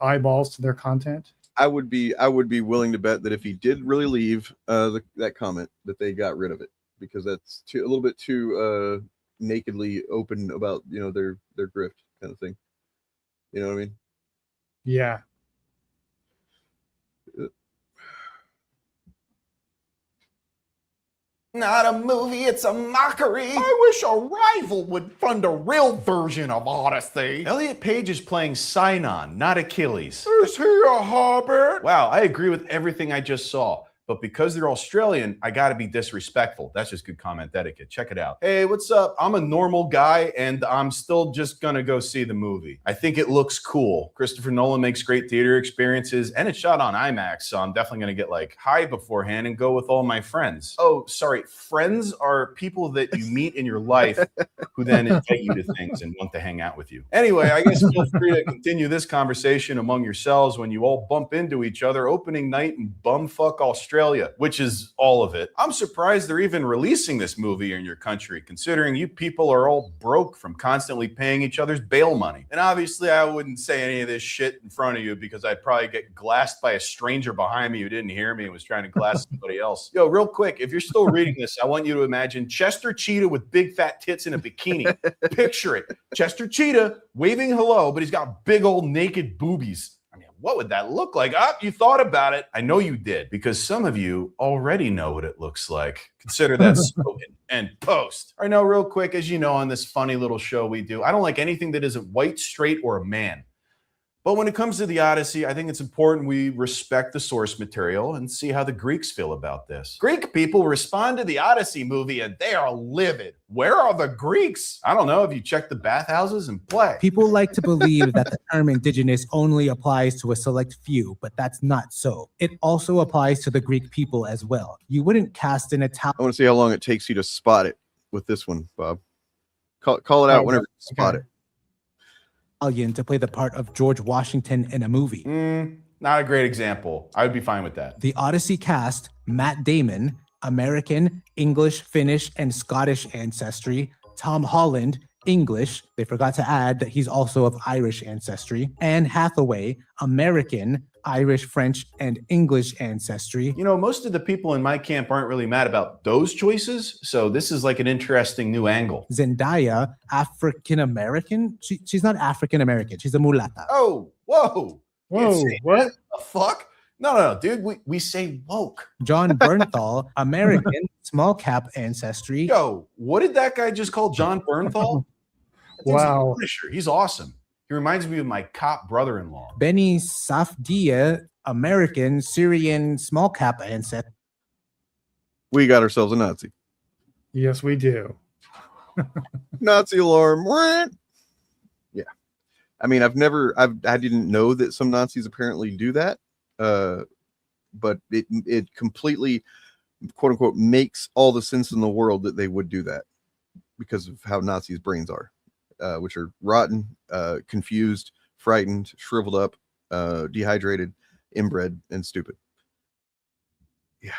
Speaker 9: eyeballs to their content.
Speaker 8: I would be willing to bet that if he did really leave that comment, that they got rid of it, because that's a little bit too nakedly open about their grift kind of thing. You know what I mean?
Speaker 9: Yeah.
Speaker 15: Not a movie, it's a mockery.
Speaker 17: I wish a rival would fund a real version of Odyssey.
Speaker 15: Elliot Page is playing Sinon, not Achilles.
Speaker 17: Is he a hobbit?
Speaker 15: Wow, I agree with everything I just saw. But because they're Australian, I gotta be disrespectful. That's just good comment etiquette. Check it out. Hey, what's up? I'm a normal guy, and I'm still just gonna go see the movie. I think it looks cool. Christopher Nolan makes great theater experiences, and it's shot on IMAX, so I'm definitely gonna get high beforehand and go with all my friends. Oh, sorry, friends are people that you meet in your life who then invite you to things and want to hang out with you. Anyway, I guess feel free to continue this conversation among yourselves when you all bump into each other opening night in bumfuck Australia, which is all of it. I'm surprised they're even releasing this movie in your country, considering you people are all broke from constantly paying each other's bail money. And obviously, I wouldn't say any of this shit in front of you because I'd probably get glassed by a stranger behind me who didn't hear me and was trying to glass somebody else. Yo, real quick, if you're still reading this, I want you to imagine Chester Cheetah with big fat tits in a bikini. Picture it. Chester Cheetah waving hello, but he's got big old naked boobies. What would that look like? You thought about it. I know you did, because some of you already know what it looks like. Consider that spoken and post. All right, now real quick, as you know, on this funny little show we do, I don't like anything that isn't white, straight, or a man. But when it comes to the Odyssey, I think it's important we respect the source material and see how the Greeks feel about this. Greek people respond to the Odyssey movie and they are livid. Where are the Greeks? I don't know. Have you checked the bathhouses and play?
Speaker 21: People like to believe that the term indigenous only applies to a select few, but that's not so. It also applies to the Greek people as well. You wouldn't cast an Italian.
Speaker 8: I want to see how long it takes you to spot it with this one, Bob. Call it out whenever you spot it.
Speaker 21: Italian to play the part of George Washington in a movie.
Speaker 15: Not a great example. I would be fine with that.
Speaker 21: The Odyssey cast, Matt Damon, American, English, Finnish, and Scottish ancestry. Tom Holland, English. They forgot to add that he's also of Irish ancestry. Anne Hathaway, American, Irish, French, and English ancestry.
Speaker 15: You know, most of the people in my camp aren't really mad about those choices, so this is like an interesting new angle.
Speaker 21: Zendaya, African American. She's not African American. She's a mulata.
Speaker 15: Oh, whoa.
Speaker 9: Whoa, what?
Speaker 15: The fuck? No, dude. We say woke.
Speaker 21: John Bernthal, American, small cap ancestry.
Speaker 15: Yo, what did that guy just call John Bernthal?
Speaker 9: Wow.
Speaker 15: He's awesome. He reminds me of my cop brother-in-law.
Speaker 21: Benny Safdie, American, Syrian, small cap ancestry.
Speaker 8: We got ourselves a Nazi.
Speaker 9: Yes, we do.
Speaker 8: Nazi alarm. Yeah. I mean, I didn't know that some Nazis apparently do that. But it completely, quote unquote, makes all the sense in the world that they would do that because of how Nazis' brains are, which are rotten, confused, frightened, shriveled up, dehydrated, inbred, and stupid. Yeah.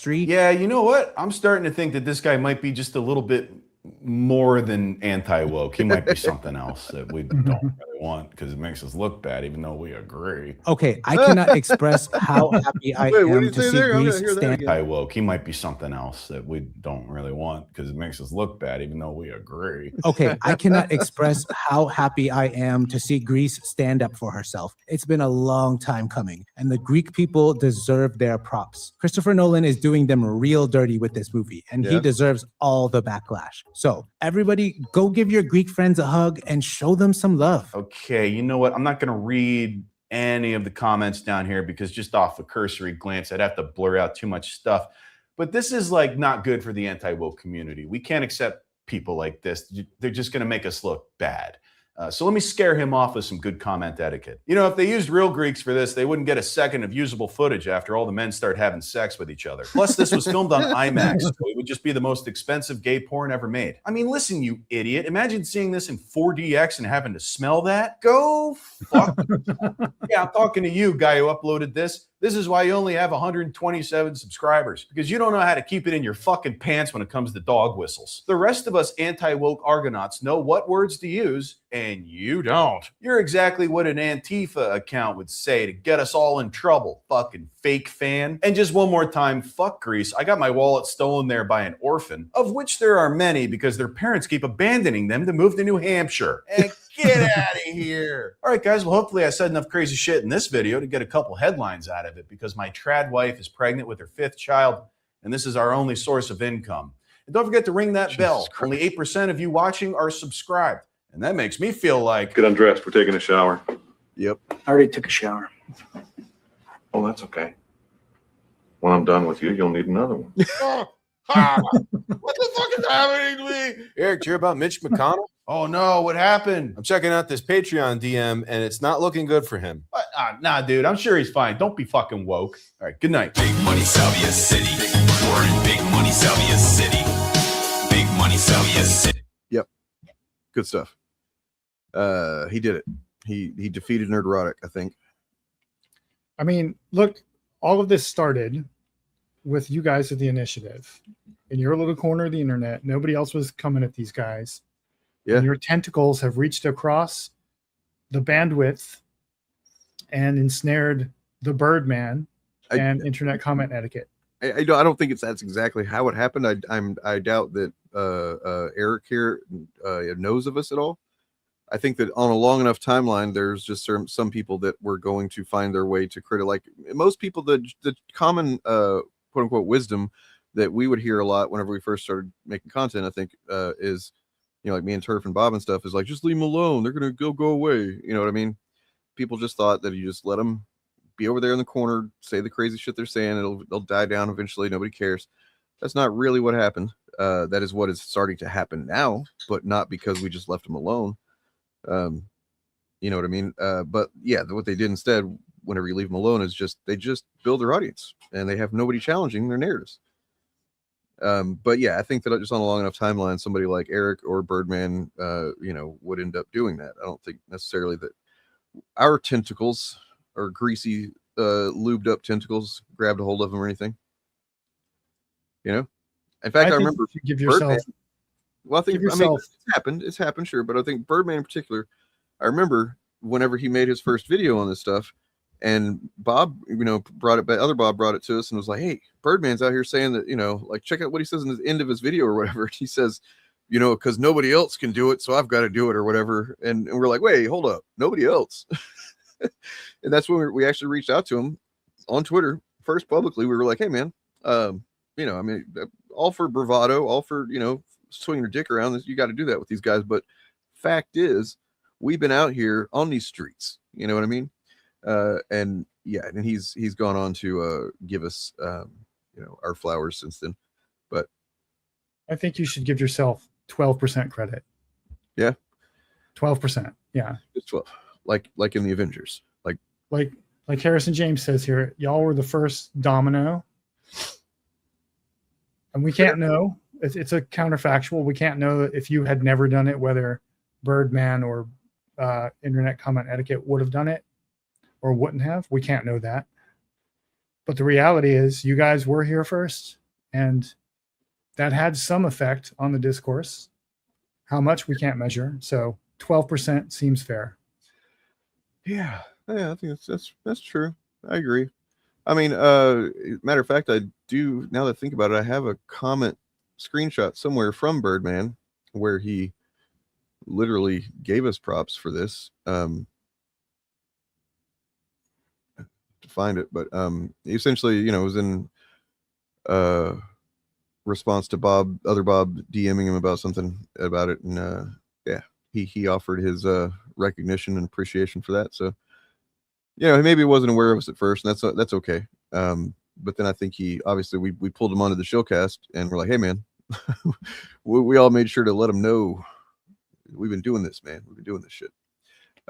Speaker 15: Yeah, you know what? I'm starting to think that this guy might be just a little bit more than anti-woke. He might be something else that we don't really want because it makes us look bad, even though we agree.
Speaker 21: Okay, I cannot express how happy I am to see Greece stand.
Speaker 15: Anti-woke. He might be something else that we don't really want because it makes us look bad, even though we agree.
Speaker 21: Okay, I cannot express how happy I am to see Greece stand up for herself. It's been a long time coming, and the Greek people deserve their props. Christopher Nolan is doing them real dirty with this movie, and he deserves all the backlash. So everybody go give your Greek friends a hug and show them some love.
Speaker 15: Okay, you know what? I'm not going to read any of the comments down here because just off a cursory glance, I'd have to blur out too much stuff. But this is like not good for the anti-woke community. We can't accept people like this. They're just going to make us look bad. So let me scare him off with some good comment etiquette. You know, if they used real Greeks for this, they wouldn't get a second of usable footage after all the men start having sex with each other. Plus, this was filmed on IMAX, so it would just be the most expensive gay porn ever made. I mean, listen, you idiot. Imagine seeing this in 4DX and having to smell that. Go fuck. Yeah, I'm talking to you, guy who uploaded this. This is why you only have 127 subscribers, because you don't know how to keep it in your fucking pants when it comes to dog whistles. The rest of us anti-woke Argonauts know what words to use, and you don't. You're exactly what an Antifa account would say to get us all in trouble, fucking fake fan. And just one more time, fuck Greece. I got my wallet stolen there by an orphan, of which there are many because their parents keep abandoning them to move to New Hampshire. And get out of here. All right, guys. Well, hopefully I said enough crazy shit in this video to get a couple headlines out of it because my trad wife is pregnant with her 5th child, and this is our only source of income. And don't forget to ring that bell. Only 8% of you watching are subscribed, and that makes me feel like...
Speaker 3: Get undressed. We're taking a shower.
Speaker 8: Yep.
Speaker 22: I already took a shower.
Speaker 3: Oh, that's okay. When I'm done with you, you'll need another one.
Speaker 15: What the fuck is happening to me? Eric, you hear about Mitch McConnell? Oh no, what happened?
Speaker 23: I'm checking out this Patreon DM and it's not looking good for him.
Speaker 15: Nah, dude, I'm sure he's fine. Don't be fucking woke. All right, good night.
Speaker 24: Big money, Salvia City. We're in big money, Salvia City. Big money, Salvia City.
Speaker 8: Yep. Good stuff. He did it. He defeated Nerdrotic, I think.
Speaker 9: I mean, look, all of this started with you guys at the initiative. In your little corner of the internet, nobody else was coming at these guys.
Speaker 8: Yeah.
Speaker 9: And your tentacles have reached across the bandwidth and ensnared the Birdman and internet comment etiquette.
Speaker 8: I don't think that's exactly how it happened. I doubt that Eric here knows of us at all. I think that on a long enough timeline, there's just some people that were going to find their way to criticize. Like most people, the common quote unquote wisdom that we would hear a lot whenever we first started making content, I think, is, you know, like me and Turf and Bob and stuff, is like, just leave them alone. They're gonna go away. You know what I mean? People just thought that you just let them be over there in the corner, say the crazy shit they're saying. They'll die down eventually. Nobody cares. That's not really what happened. That is what is starting to happen now, but not because we just left them alone. You know what I mean? But yeah, what they did instead, whenever you leave them alone, is they just build their audience and they have nobody challenging their narratives. But yeah, I think that just on a long enough timeline, somebody like Eric or Birdman, would end up doing that. I don't think necessarily that our tentacles or greasy, lubed up tentacles grabbed a hold of him or anything. In fact, I remember
Speaker 9: you give yourself.
Speaker 8: Birdman, well, I think it's happened, sure, but I think Birdman in particular, I remember whenever he made his first video on this stuff, and Bob, brought it back. Other Bob brought it to us and was like, "Hey, Birdman's out here saying that, like check out what he says in the end of his video or whatever." He says, because nobody else can do it, so I've got to do it or whatever. And we're like, "Wait, hold up, nobody else." And that's when we actually reached out to him on Twitter first publicly. We were like, "Hey, man, all for bravado, all for swinging your dick around. You got to do that with these guys. But fact is, we've been out here on these streets. You know what I mean?" And he's gone on to give us our flowers since then. But
Speaker 9: I think you should give yourself 12% credit.
Speaker 8: Yeah,
Speaker 9: 12%. Yeah,
Speaker 8: it's 12. Like in the Avengers.
Speaker 9: Like Harrison James says here, y'all were the first domino, and we can't know. It's a counterfactual. We can't know if you had never done it, whether Birdman or Internet Comment Etiquette would have done it or wouldn't have. We can't know that. But the reality is you guys were here first, and that had some effect on the discourse. How much we can't measure. So 12% seems fair.
Speaker 8: Yeah, I think that's true. I agree. I mean, matter of fact, I do, now that I think about it, I have a comment screenshot somewhere from Birdman where he literally gave us props for this. To find it, but essentially, it was in response to other Bob DMing him about something about it, and he offered his recognition and appreciation for that. So maybe he wasn't aware of us at first, and that's okay. But then I think he obviously we pulled him onto the showcast, and we're like, "Hey, man," we all made sure to let him know we've been doing this, man. We've been doing this shit.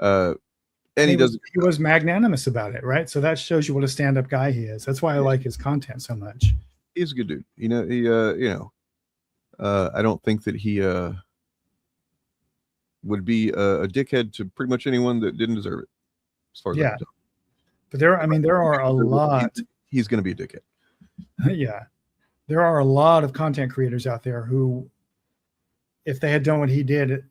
Speaker 8: And he
Speaker 9: was magnanimous about it, right? So that shows you what a stand-up guy he is. That's why I like his content so much.
Speaker 8: He's a good dude. I don't think that he would be a dickhead to pretty much anyone that didn't deserve it. As far as
Speaker 9: yeah, but there are a lot.
Speaker 8: He's going to be a dickhead.
Speaker 9: Yeah, there are a lot of content creators out there who, if they had done what he did,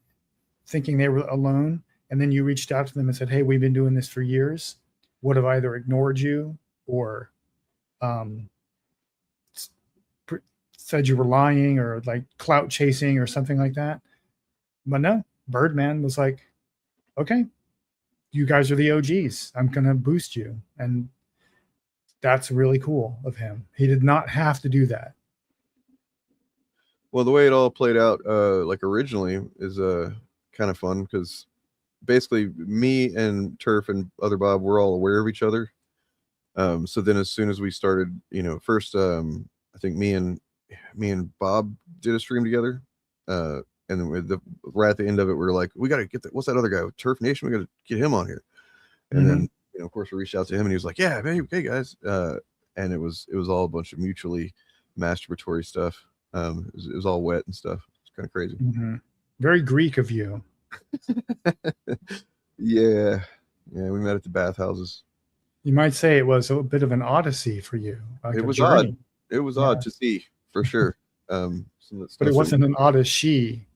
Speaker 9: thinking they were alone, and then you reached out to them and said, "Hey, we've been doing this for years," would have either ignored you or said you were lying or like clout chasing or something like that. But no, Birdman was like, "Okay, you guys are the OGs. I'm going to boost you." And that's really cool of him. He did not have to do that.
Speaker 8: Well, the way it all played out, like originally, is kind of fun because basically me and Turf and other Bob were all aware of each other. So then as soon as we started, first, I think me and Bob did a stream together. And then right at the end of it, we were like, we got to get what's that other guy with Turf Nation? We got to get him on here. And then, of course, we reached out to him and he was like, "Yeah, hey guys." And it was all a bunch of mutually masturbatory stuff. It was all wet and stuff. It's kind of crazy.
Speaker 9: Mm-hmm. Very Greek of you.
Speaker 8: Yeah, we met at the bathhouses.
Speaker 9: You might say it was a bit of an odyssey for you. Like
Speaker 8: it was odd. It was odd to see for sure.
Speaker 9: But it wasn't an odyssey.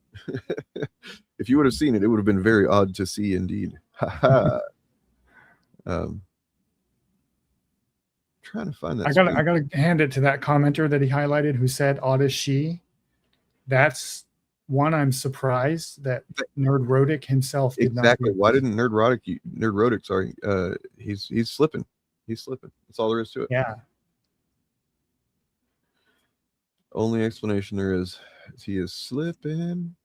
Speaker 8: If you would have seen it, it would have been very odd to see indeed. Trying to find that.
Speaker 9: I gotta hand it to that commenter that he highlighted who said odyssey. That's one I'm surprised that Nerdrotic himself did not.
Speaker 8: Exactly. Why didn't Nerdrotic? Sorry, he's slipping. He's slipping. That's all there is to it.
Speaker 9: Yeah.
Speaker 8: Only explanation there is he is slipping.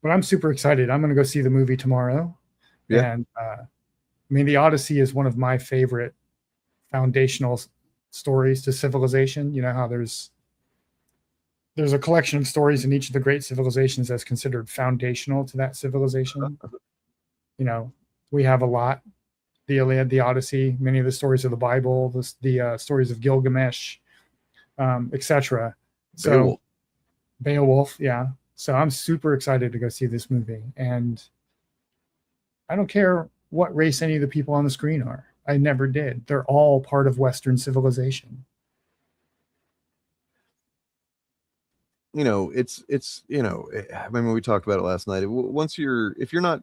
Speaker 9: But I'm super excited. I'm going to go see the movie tomorrow.
Speaker 8: Yeah.
Speaker 9: And the Odyssey is one of my favorite foundational stories to civilization. You know how there's a collection of stories in each of the great civilizations that's considered foundational to that civilization. We have a lot. The Iliad, the Odyssey, many of the stories of the Bible, the stories of Gilgamesh, etc. So
Speaker 8: Beowulf.
Speaker 9: Beowulf, yeah. So I'm super excited to go see this movie, and I don't care what race any of the people on the screen are. I never did. They're all part of Western civilization.
Speaker 8: You know, it's I remember we talked about it last night. If you're not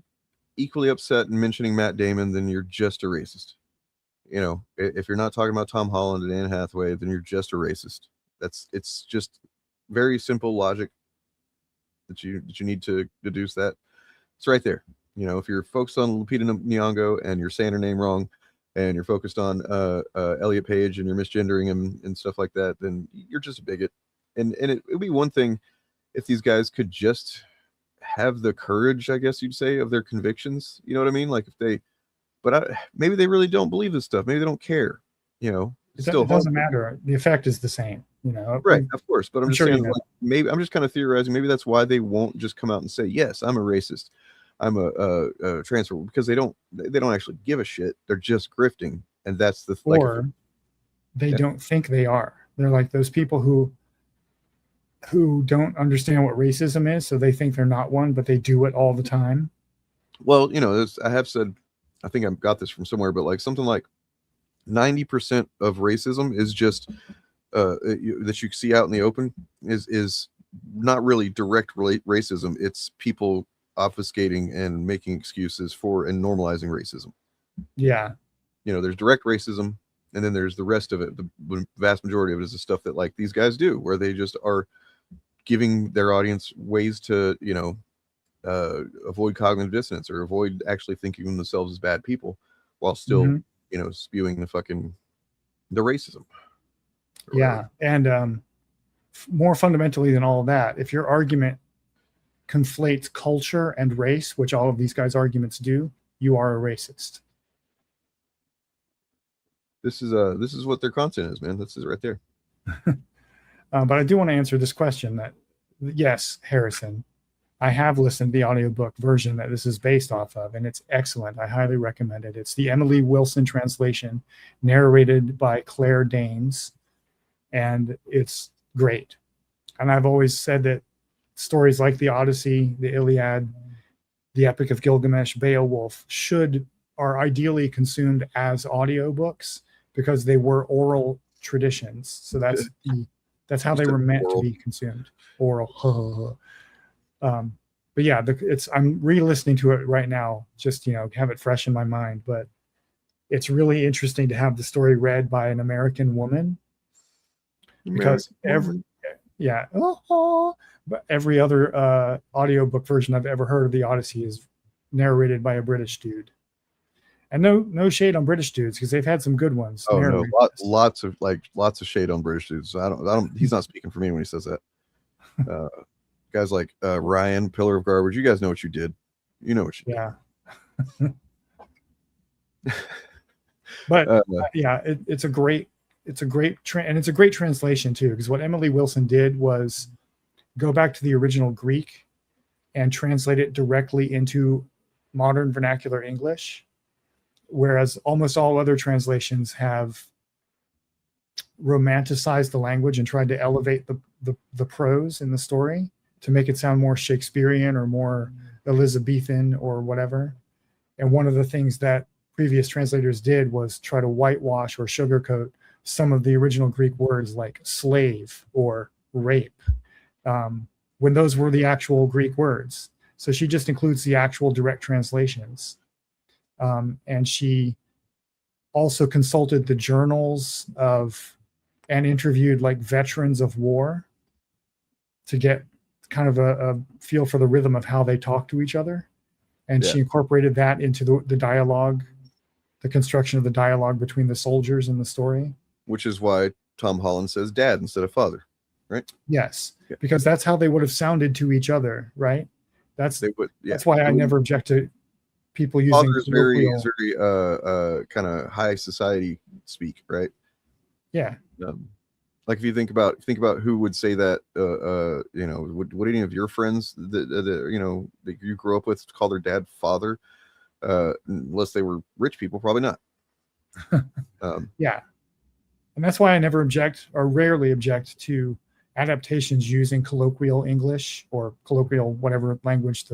Speaker 8: equally upset and mentioning Matt Damon, then you're just a racist. You know, if you're not talking about Tom Holland and Anne Hathaway, then you're just a racist. It's just very simple logic that you need to deduce that. It's right there. You know, if you're focused on Lupita Nyong'o and you're saying her name wrong, and you're focused on Elliot Page and you're misgendering him and stuff like that, then you're just a bigot. And it would be one thing if these guys could just have the courage, I guess you'd say, of their convictions. You know what I mean? Like if they, maybe they really don't believe this stuff. Maybe they don't care. You know,
Speaker 9: It doesn't matter. The effect is the same. You know,
Speaker 8: right? Of course, but I'm just
Speaker 9: sure
Speaker 8: saying,
Speaker 9: you know.
Speaker 8: like, maybe I'm just kind of theorizing. Maybe that's why they won't just come out and say, "Yes, I'm a racist. I'm a transfer," because they don't actually give a shit. They're just grifting, and that's the
Speaker 9: or they don't think they are. They're like those people who don't understand what racism is, so they think they're not one, but they do it all the time.
Speaker 8: Well, you know, I have said, I think I got this from somewhere, but like something like 90% of racism is just that you see out in the open is not really direct racism. It's people obfuscating and making excuses for and normalizing racism.
Speaker 9: Yeah.
Speaker 8: You know, there's direct racism, and then there's the rest of it. The vast majority of it is the stuff that like these guys do, where they just are giving their audience ways to, you know, avoid cognitive dissonance or avoid actually thinking of themselves as bad people while still, you know, spewing the racism.
Speaker 9: Yeah. And more fundamentally than all of that, if your argument conflates culture and race, which all of these guys' arguments do, you are a racist.
Speaker 8: This is what their content is, man. This is right there.
Speaker 9: But I do want to answer this question that, yes, Harrison, I have listened to the audiobook version that this is based off of, and it's excellent. I highly recommend it. It's the Emily Wilson translation, narrated by Claire Danes, and it's great. And I've always said that stories like the Odyssey, the Iliad, the Epic of Gilgamesh, Beowulf are ideally consumed as audiobooks because they were oral traditions. So that's how they were meant to be consumed. Oral. But yeah, I'm re-listening to it right now, just, you know, have it fresh in my mind. But it's really interesting to have the story read by an American woman, because but every other audiobook version I've ever heard of the Odyssey is narrated by a British dude. And no shade on British dudes, because they've had some good ones.
Speaker 8: Oh no, lots of shade on British dudes. So I don't. He's not speaking for me when he says that. Guys like Ryan, Pillar of Garbage. You guys know what you did. You know what you
Speaker 9: did. But yeah, it's a great translation too, because what Emily Wilson did was go back to the original Greek and translate it directly into modern vernacular English, whereas almost all other translations have romanticized the language and tried to elevate the prose in the story to make it sound more Shakespearean or more Elizabethan or whatever. And one of the things that previous translators did was try to whitewash or sugarcoat some of the original Greek words like slave or rape, when those were the actual Greek words. So she just includes the actual direct translations. And she also consulted the journals and interviewed like veterans of war to get kind of a feel for the rhythm of how they talk to each other. And she incorporated that into the dialogue, the construction of the dialogue between the soldiers in the story.
Speaker 8: Which is why Tom Holland says dad instead of father, right?
Speaker 9: Yes, because that's how they would have sounded to each other, right? That's why I never object to people using
Speaker 8: father is very kind of high society speak, right?
Speaker 9: Yeah.
Speaker 8: Like if you think about who would say that, you know, would any of your friends that you know that you grew up with call their dad father, unless they were rich people? Probably not.
Speaker 9: Yeah. And that's why I never object or rarely object to adaptations using colloquial English or colloquial whatever language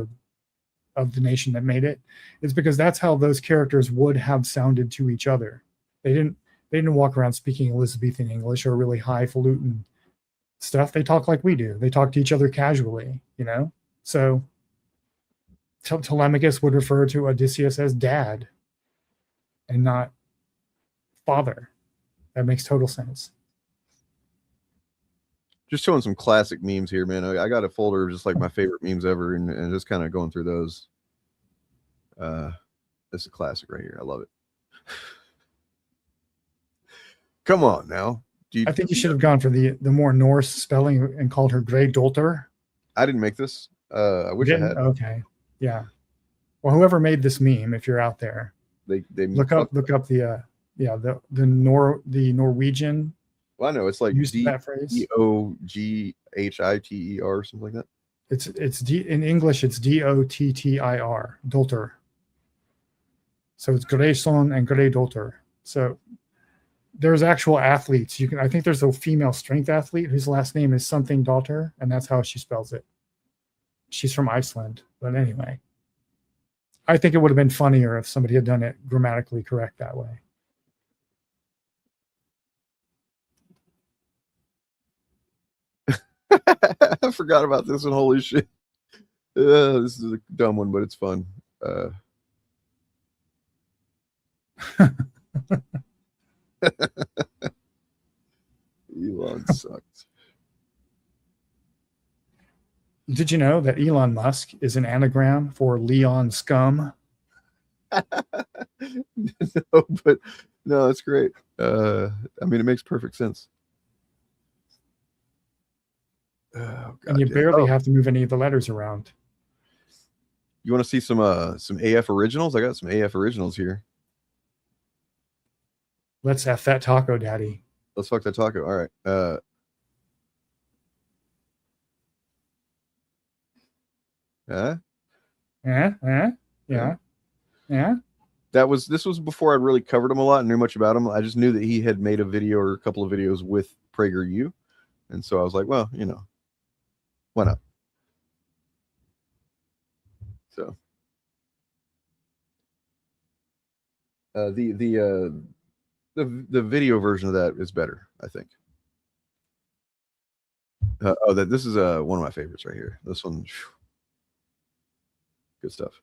Speaker 9: of the nation that made it. Is because that's how those characters would have sounded to each other. They didn't walk around speaking Elizabethan English or really highfalutin stuff. They talk like we do. They talk to each other casually, you know? So Telemachus would refer to Odysseus as dad and not father. That makes total sense.
Speaker 8: Just showing some classic memes here, man. I got a folder of just like my favorite memes ever, and just kind of going through those. This is a classic right here. I love it. Come on now.
Speaker 9: I think you should have gone for the more Norse spelling and called her Grey Dolter.
Speaker 8: I didn't make this. I wish I had.
Speaker 9: Okay. Yeah. Well, whoever made this meme, if you're out there,
Speaker 8: they
Speaker 9: look up the Norwegian.
Speaker 8: Well, I know it's like
Speaker 9: that phrase.
Speaker 8: DOGHITER or something like that.
Speaker 9: It's in English. It's DOTTIR, Dolter. So it's Grayson and Grey Dolter. So there's actual athletes. I think there's a female strength athlete whose last name is something Daughter, and that's how she spells it. She's from Iceland. But anyway, I think it would have been funnier if somebody had done it grammatically correct that way.
Speaker 8: I forgot about this one. Holy shit. This is a dumb one, but it's fun. Elon sucks.
Speaker 9: Did you know that Elon Musk is an anagram for Leon Scum?
Speaker 8: No, it's great. I mean, it makes perfect sense. Oh,
Speaker 9: and you barely have to move any of the letters around.
Speaker 8: You want to see some AF originals? I got some AF originals here.
Speaker 9: Let's F that taco, Daddy.
Speaker 8: Let's fuck that taco. All right.
Speaker 9: Yeah.
Speaker 8: This was before I'd really covered him a lot and knew much about him. I just knew that he had made a video or a couple of videos with PragerU. And so I was like, well, you know, why not? So the video version of that is better, I think. This is one of my favorites right here. This one, good stuff.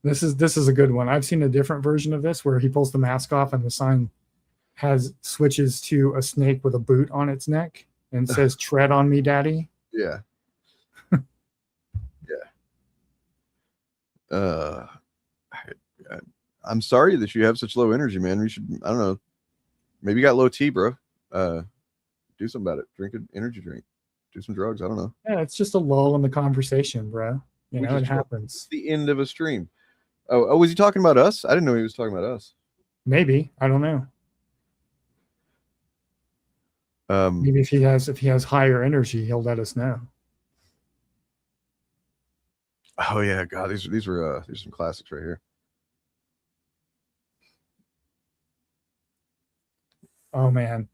Speaker 9: This is a good one. I've seen a different version of this where he pulls the mask off and the sign switches to a snake with a boot on its neck and says, "Tread on me, Daddy."
Speaker 8: Yeah. Yeah. I'm sorry that you have such low energy, man. We should, I don't know, maybe you got low T, bro. Do something about it. Drink an energy drink. Do some drugs. I don't know.
Speaker 9: Yeah, it's just a lull in the conversation, bro. You know, it happens.
Speaker 8: It's the end of a stream. Oh, was he talking about us? I didn't know he was talking about us.
Speaker 9: Maybe. I don't know. Maybe if he has higher energy, he'll let us know.
Speaker 8: Oh yeah, God, these are some classics right here.
Speaker 9: Oh man.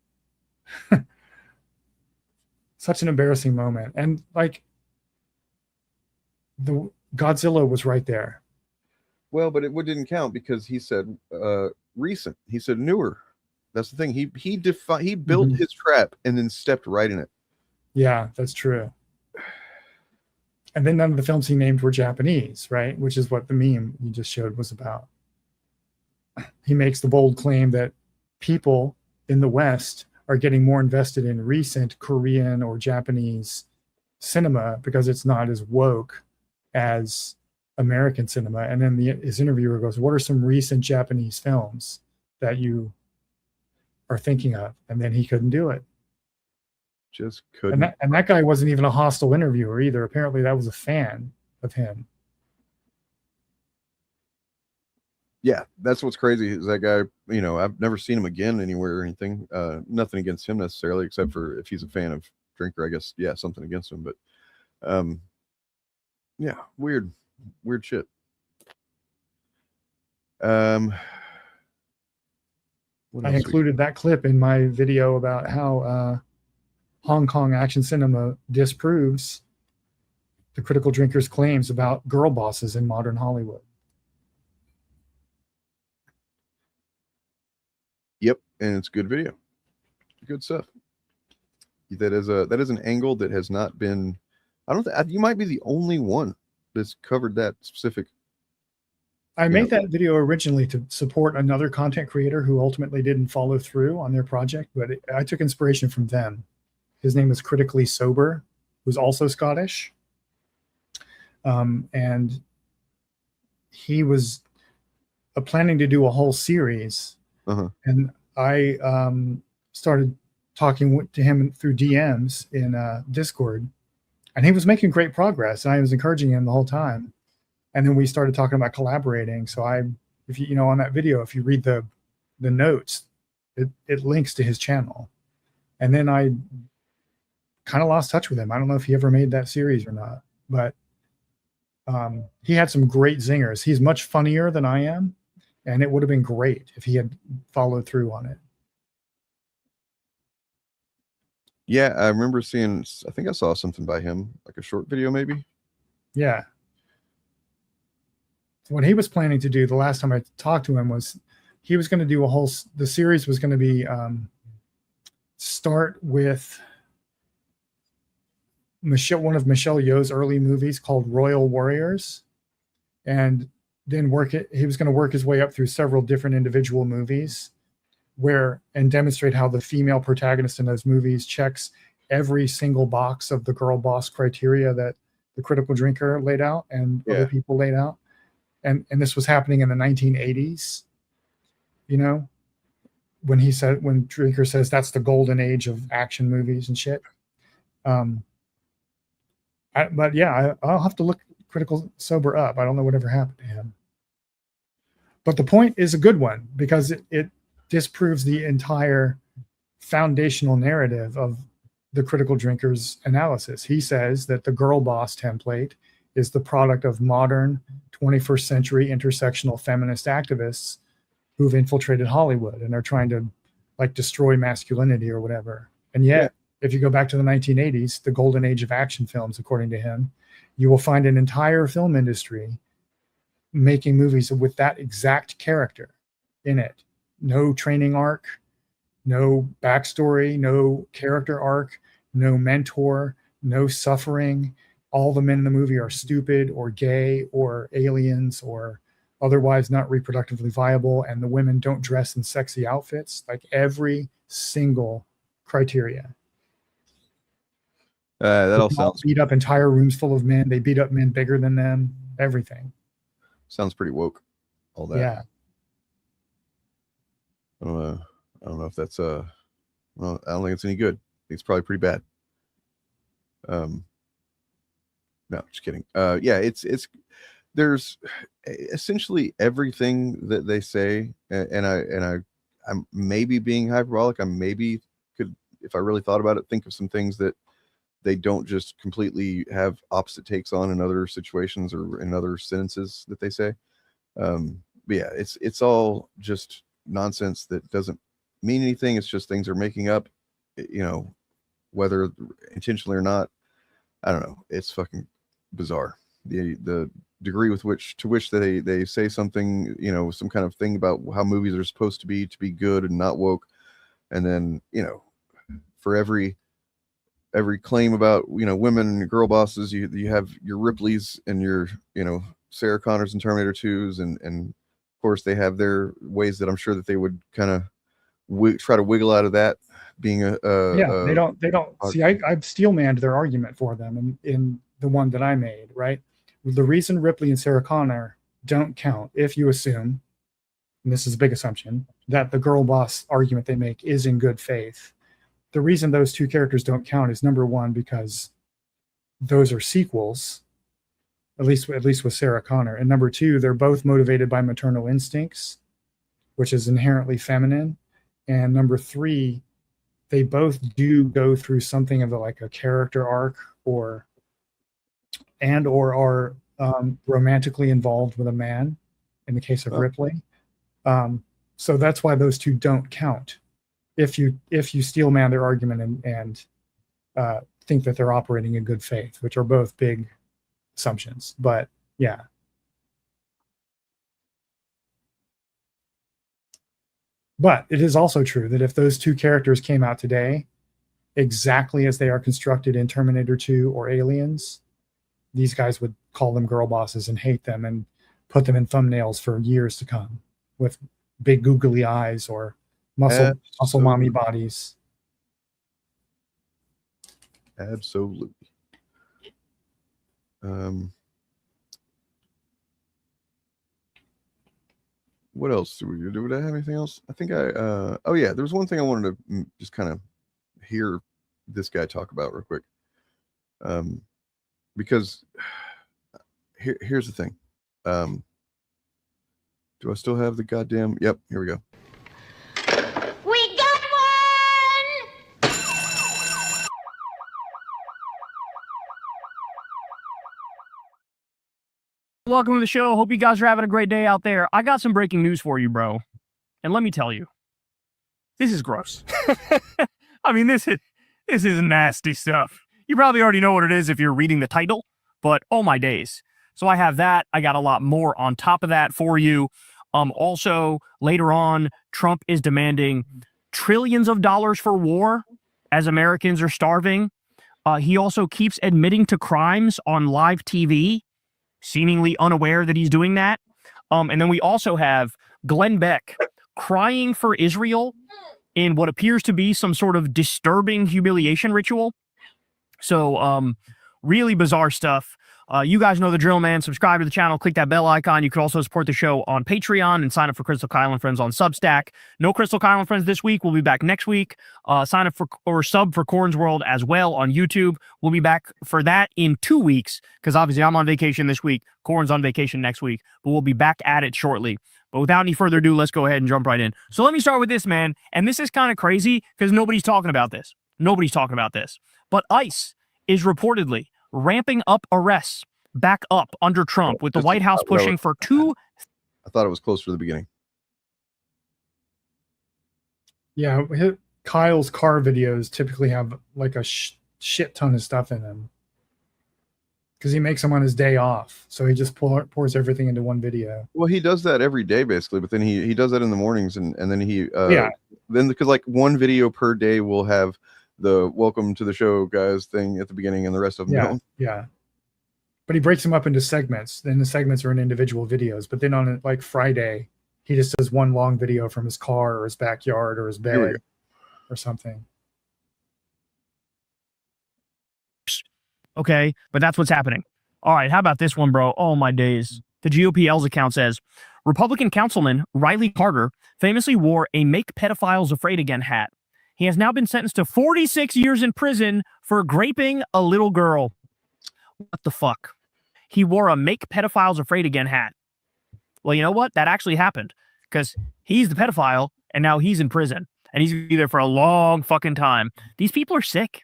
Speaker 9: Such an embarrassing moment. And like the Godzilla was right there.
Speaker 8: Well, but it didn't count because he said recent. He said newer. That's the thing. He built his trap and then stepped right in it.
Speaker 9: Yeah, that's true. And then none of the films he named were Japanese, right? Which is what the meme you just showed was about. He makes the bold claim that people in the West are getting more invested in recent Korean or Japanese cinema because it's not as woke as American cinema. And then his interviewer goes, "What are some recent Japanese films that you are thinking of?" And then he couldn't do it.
Speaker 8: Just couldn't.
Speaker 9: And that guy wasn't even a hostile interviewer either. Apparently that was a fan of him.
Speaker 8: Yeah, that's what's crazy is that guy, you know, I've never seen him again anywhere or anything. Nothing against him necessarily, except for if he's a fan of Drinker, I guess, yeah, something against him. But yeah, weird shit. what
Speaker 9: I
Speaker 8: else we-
Speaker 9: included that clip in my video about how Hong Kong action cinema disproves the Critical Drinker's claims about girl bosses in modern Hollywood.
Speaker 8: Yep, and it's good video. Good stuff. That is an angle that has not been. I don't think you might be the only one that's covered that specific.
Speaker 9: I made that video originally to support another content creator who ultimately didn't follow through on their project, but I took inspiration from them. His name is Critically Sober, who's also Scottish. And he was planning to do a whole series. And I started talking to him through DMs in Discord, and he was making great progress. And I was encouraging him the whole time. And then we started talking about collaborating. So if you on that video, if you read the notes, it links to his channel. And then I kind of lost touch with him. I don't know if he ever made that series or not, but he had some great zingers. He's much funnier than I am, and it would have been great if he had followed through on it.
Speaker 8: Yeah, I remember seeing. I think I saw something by him, like a short video, maybe.
Speaker 9: Yeah. What he was planning to do the last time I talked to him was he was going to do the series was going to be start with one of Michelle Yeoh's early movies called Royal Warriors, and then he was going to work his way up through several different individual movies and demonstrate how the female protagonist in those movies checks every single box of the girl boss criteria that the Critical Drinker laid out and other people laid out. And this was happening in the 1980s, when Drinker says that's the golden age of action movies and shit. I'll have to look Critical Sober up. I don't know whatever happened to him. But the point is a good one because it disproves the entire foundational narrative of the Critical Drinker's analysis. He says that the girl boss template is the product of modern 21st century intersectional feminist activists who've infiltrated Hollywood and are trying to destroy masculinity or whatever. And yet, if you go back to the 1980s, the golden age of action films, according to him, you will find an entire film industry making movies with that exact character in it. No training arc, no backstory, no character arc, no mentor, no suffering. All the men in the movie are stupid or gay or aliens or otherwise not reproductively viable, and the women don't dress in sexy outfits. Every single criteria.
Speaker 8: That all sounds
Speaker 9: beat up entire rooms full of men. They beat up men bigger than them. Everything
Speaker 8: sounds pretty woke. All that.
Speaker 9: Yeah.
Speaker 8: I don't know if that's well, I don't think it's any good. I think it's probably pretty bad. No, just kidding. Yeah, it's there's essentially everything that they say, and I'm maybe being hyperbolic. I maybe could, if I really thought about it, think of some things that they don't just completely have opposite takes on in other situations or in other sentences that they say. But yeah, it's all just nonsense that doesn't mean anything. It's just things they're making up, whether intentionally or not. I don't know. It's fucking bizarre. The degree with which they say something, some kind of thing about how movies are supposed to be good and not woke, and then for every claim about women and girl bosses, you have your Ripleys and your Sarah Connors and Terminator 2s, and of course they have their ways that I'm sure that they would kind of try to wiggle out of that being
Speaker 9: they don't see. I've steelmanned their argument for them in the one that I made, right? The reason Ripley and Sarah Connor don't count, if you assume, and this is a big assumption, that the girl boss argument they make is in good faith. The reason those two characters don't count is, number one, because those are sequels, at least with Sarah Connor, and number two, they're both motivated by maternal instincts, which is inherently feminine, and number three, they both do go through something of a character arc or are romantically involved with a man. In the case of Ripley, So that's why those two don't count. If you steel man their argument and think that they're operating in good faith, which are both big assumptions. But yeah. But it is also true that if those two characters came out today, exactly as they are constructed in Terminator 2 or Aliens, these guys would call them girl bosses and hate them and put them in thumbnails for years to come with big googly eyes or muscle mommy bodies.
Speaker 8: Absolutely. What else do we do? Would I have anything else? I think oh yeah, there was one thing I wanted to just kind of hear this guy talk about real quick. Because here's the thing. Do I still have the goddamn? Yep, here we go.
Speaker 10: We got one!
Speaker 1: Welcome to the show. Hope you guys are having a great day out there. I got some breaking news for you, bro. And let me tell you, this is gross. I mean, this is nasty stuff. You probably already know what it is if you're reading the title, but oh my days. So I have that. I got a lot more on top of that for you. Also, later on, Trump is demanding trillions of dollars for war as Americans are starving. He also keeps admitting to crimes on live TV, seemingly unaware that he's doing that. And then we also have Glenn Beck crying for Israel in what appears to be some sort of disturbing humiliation ritual. So really bizarre stuff. You guys know the drill, man. Subscribe to the channel. Click that bell icon. You can also support the show on Patreon and sign up for Crystal Kyle and Friends on Substack. No Crystal Kyle and Friends this week. We'll be back next week. Sign up for or sub for Corn's World as well on YouTube. We'll be back for that in 2 weeks because obviously I'm on vacation this week. Corn's on vacation next week, but we'll be back at it shortly. But without any further ado, let's go ahead and jump right in. So let me start with this, man. And this is kind of crazy because nobody's talking about this. Nobody's talking about this. But ICE is reportedly ramping up arrests back up under Trump, with the White House pushing for two.
Speaker 8: I thought it was close to the beginning.
Speaker 9: Yeah, Kyle's car videos typically have like a shit ton of stuff in them because he makes them on his day off. So he just pours everything into one video.
Speaker 8: Well, he does that every day basically, but then he does that in the mornings and then he then because like one video per day will have the welcome to the show guys thing at the beginning and the rest of them don't.
Speaker 9: Yeah. But he breaks them up into segments. Then the segments are in individual videos. But then on like Friday, he just does one long video from his car or his backyard or his bed or something.
Speaker 1: Okay, but that's what's happening. All right, how about this one, bro? Oh, my days. The GOP's account says, Republican Councilman Riley Carter famously wore a Make Pedophiles Afraid Again hat. He has now been sentenced to 46 years in prison for graping a little girl. What the fuck? He wore a Make Pedophiles Afraid Again hat. Well, you know what? That actually happened because he's the pedophile and now he's in prison and he's going to be there for a long fucking time. These people are sick.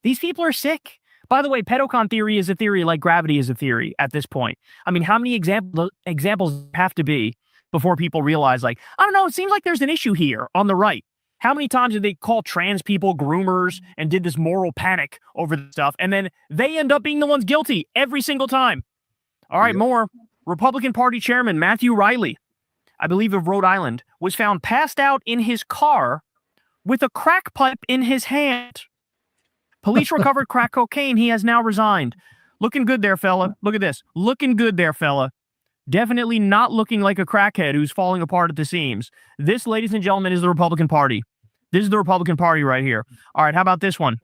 Speaker 1: These people are sick. By the way, pedocon theory is a theory like gravity is a theory at this point. I mean, how many examples have to be before people realize, like, I don't know, it seems like there's an issue here on the right. How many times did they call trans people groomers and did this moral panic over the stuff? And then they end up being the ones guilty every single time. All right, more. Republican Party Chairman Matthew Riley, I believe of Rhode Island, was found passed out in his car with a crack pipe in his hand. Police recovered crack cocaine. He has now resigned. Looking good there, fella. Look at this. Looking good there, fella. Definitely not looking like a crackhead who's falling apart at the seams. This, ladies and gentlemen, is the Republican Party. This is the Republican Party right here. All right, how about this one?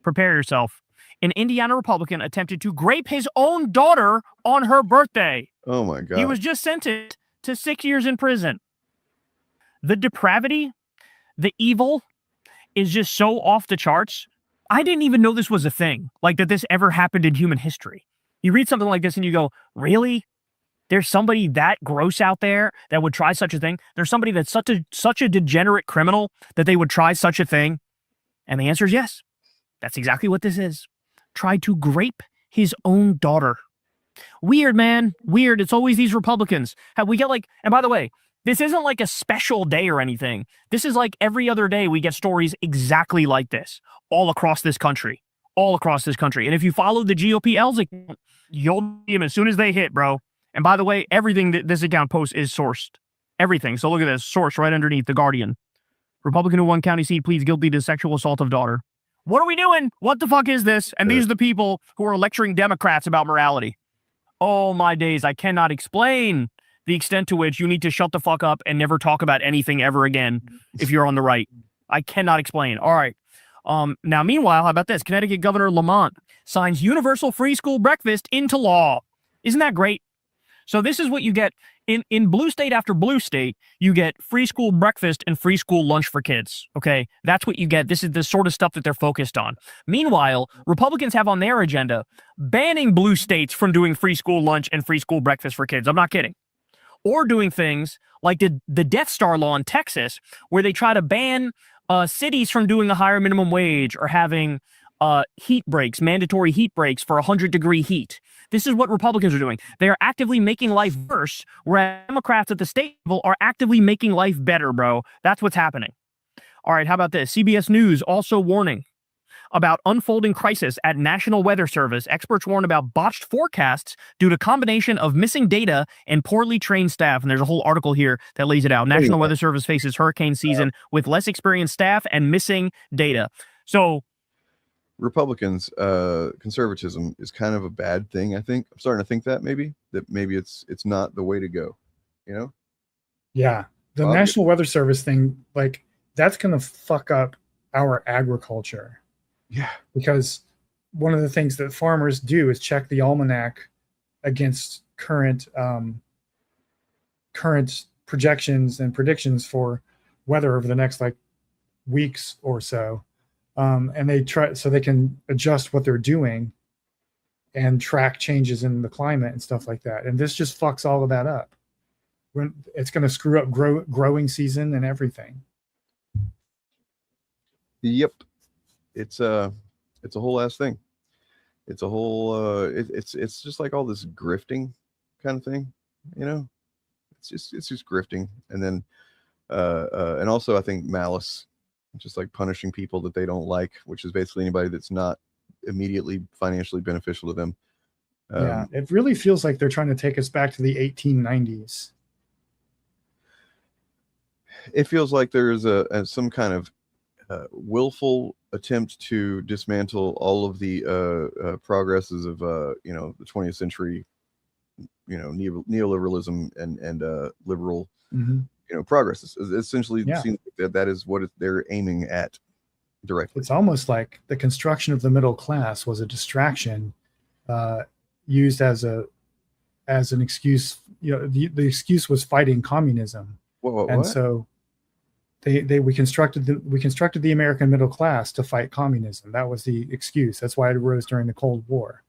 Speaker 1: Prepare yourself. An Indiana Republican attempted to grape his own daughter on her birthday.
Speaker 8: Oh, my God.
Speaker 1: He was just sentenced to 6 years in prison. The depravity, the evil is just so off the charts. I didn't even know this was a thing, like that this ever happened in human history. You read something like this and you go, really? There's somebody that gross out there that would try such a thing? There's somebody that's such a degenerate criminal that they would try such a thing? And the answer is yes. That's exactly what this is. Tried to grape his own daughter. Weird, man. Weird. It's always these Republicans. We get like, and by the way, this isn't like a special day or anything. This is like every other day we get stories exactly like this all across this country. All across this country. And if you follow the GOPL's account, you'll see them as soon as they hit, bro. And by the way, everything that this account posts is sourced. Everything. So look at this. Source right underneath The Guardian. Republican who won county seat pleads guilty to sexual assault of daughter. What are we doing? What the fuck is this? And these are the people who are lecturing Democrats about morality. Oh my days. I cannot explain the extent to which you need to shut the fuck up and never talk about anything ever again if you're on the right. I cannot explain. All right. Now, meanwhile, how about this? Connecticut Governor Lamont signs universal free school breakfast into law. Isn't that great? So this is what you get in blue state after blue state. You get free school breakfast and free school lunch for kids. Okay, that's what you get. This is the sort of stuff that they're focused on. Meanwhile, Republicans have on their agenda banning blue states from doing free school lunch and free school breakfast for kids. I'm not kidding. Or doing things like the Death Star law in Texas, where they try to ban cities from doing a higher minimum wage or having heat breaks, mandatory heat breaks for 100-degree heat. This is what Republicans are doing. They are actively making life worse, whereas Democrats at the state level are actively making life better, bro. That's what's happening. All right, how about this? CBS News also warning about unfolding crisis at National Weather Service. Experts warn about botched forecasts due to combination of missing data and poorly trained staff. And there's a whole article here that lays it out. National Weather Service faces hurricane season with less experienced staff and missing data. So
Speaker 8: Republicans, conservatism is kind of a bad thing. I think I'm starting to think that maybe it's not the way to go. You know?
Speaker 9: Yeah, the National Weather Service thing, like that's going to fuck up our agriculture.
Speaker 8: Yeah,
Speaker 9: because one of the things that farmers do is check the almanac against current projections and predictions for weather over the next like weeks or so, and they try so they can adjust what they're doing and track changes in the climate and stuff like that. And this just fucks all of that up. When it's going to screw up growing season and everything.
Speaker 8: Yep. It's a whole ass thing. It's a whole it's just like all this grifting kind of thing, you know. It's just grifting, and then and also I think malice, just like punishing people that they don't like, which is basically anybody that's not immediately financially beneficial to them.
Speaker 9: Yeah, it really feels like they're trying to take us back to the 1890s.
Speaker 8: It feels like there is some kind of willful attempt to dismantle all of the progresses of the 20th century, neoliberalism and liberal progresses. Essentially, it seems like that is what they're aiming at directly.
Speaker 9: It's almost like the construction of the middle class was a distraction used as an excuse. The excuse was fighting communism.
Speaker 8: What?
Speaker 9: So we constructed the American middle class to fight communism. That was the excuse. That's why it arose during the Cold War.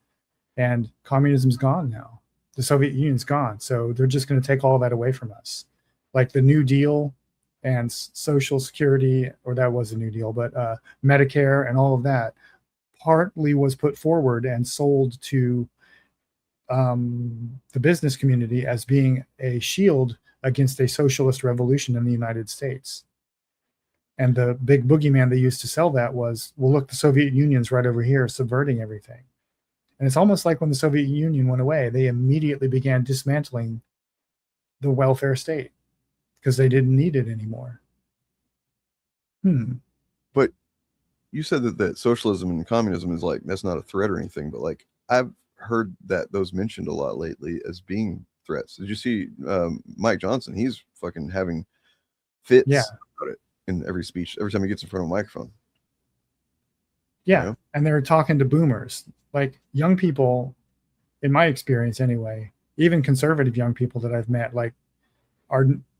Speaker 9: And communism's gone now. The Soviet Union's gone. So they're just going to take all that away from us. Like the New Deal and Social Security, or that was a New Deal, but Medicare and all of that partly was put forward and sold to the business community as being a shield against a socialist revolution in the United States. And the big boogeyman they used to sell that was, well, look, the Soviet Union's right over here subverting everything. And it's almost like when the Soviet Union went away, they immediately began dismantling the welfare state because they didn't need it anymore.
Speaker 8: But you said that socialism and communism is like, that's not a threat or anything, but like I've heard that those mentioned a lot lately as being threats. Did you see Mike Johnson? He's fucking having fits about it in every speech, every time he gets in front of a microphone.
Speaker 9: Yeah. And they're talking to boomers, like young people, in my experience anyway, even conservative young people that I've met, like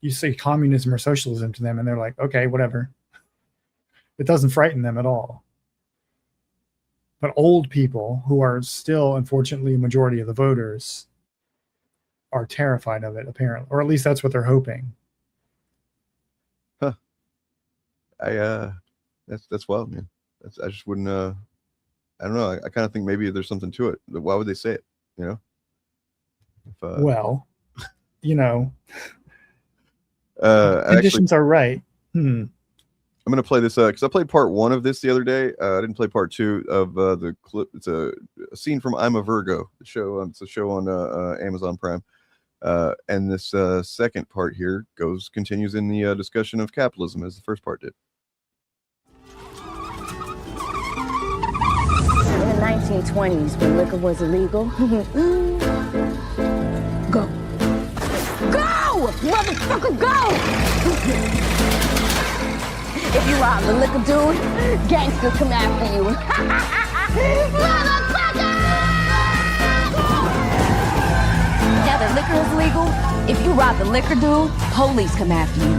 Speaker 9: you say communism or socialism to them and they're like, okay, whatever. It doesn't frighten them at all. But old people who are still, unfortunately, a majority of the voters are terrified of it, apparently, or at least that's what they're hoping.
Speaker 8: Huh. That's wild, man. I just wouldn't. I don't know. I kind of think maybe there's something to it. Why would they say it? You know?
Speaker 9: Well,
Speaker 8: actually,
Speaker 9: conditions are right.
Speaker 8: I'm going to play this because I played part 1 of this the other day. I didn't play part 2 of the clip. It's a scene from I'm a Virgo, the show. It's a show on Amazon Prime. And this second part here continues in the discussion of capitalism as the first part did.
Speaker 2: In the 1920s, when liquor was illegal, go. Go! Motherfucker, go! If you rob the liquor dude, gangsters come after you. Motherfucker! Now that liquor is legal, if you rob the liquor dude, police come after you.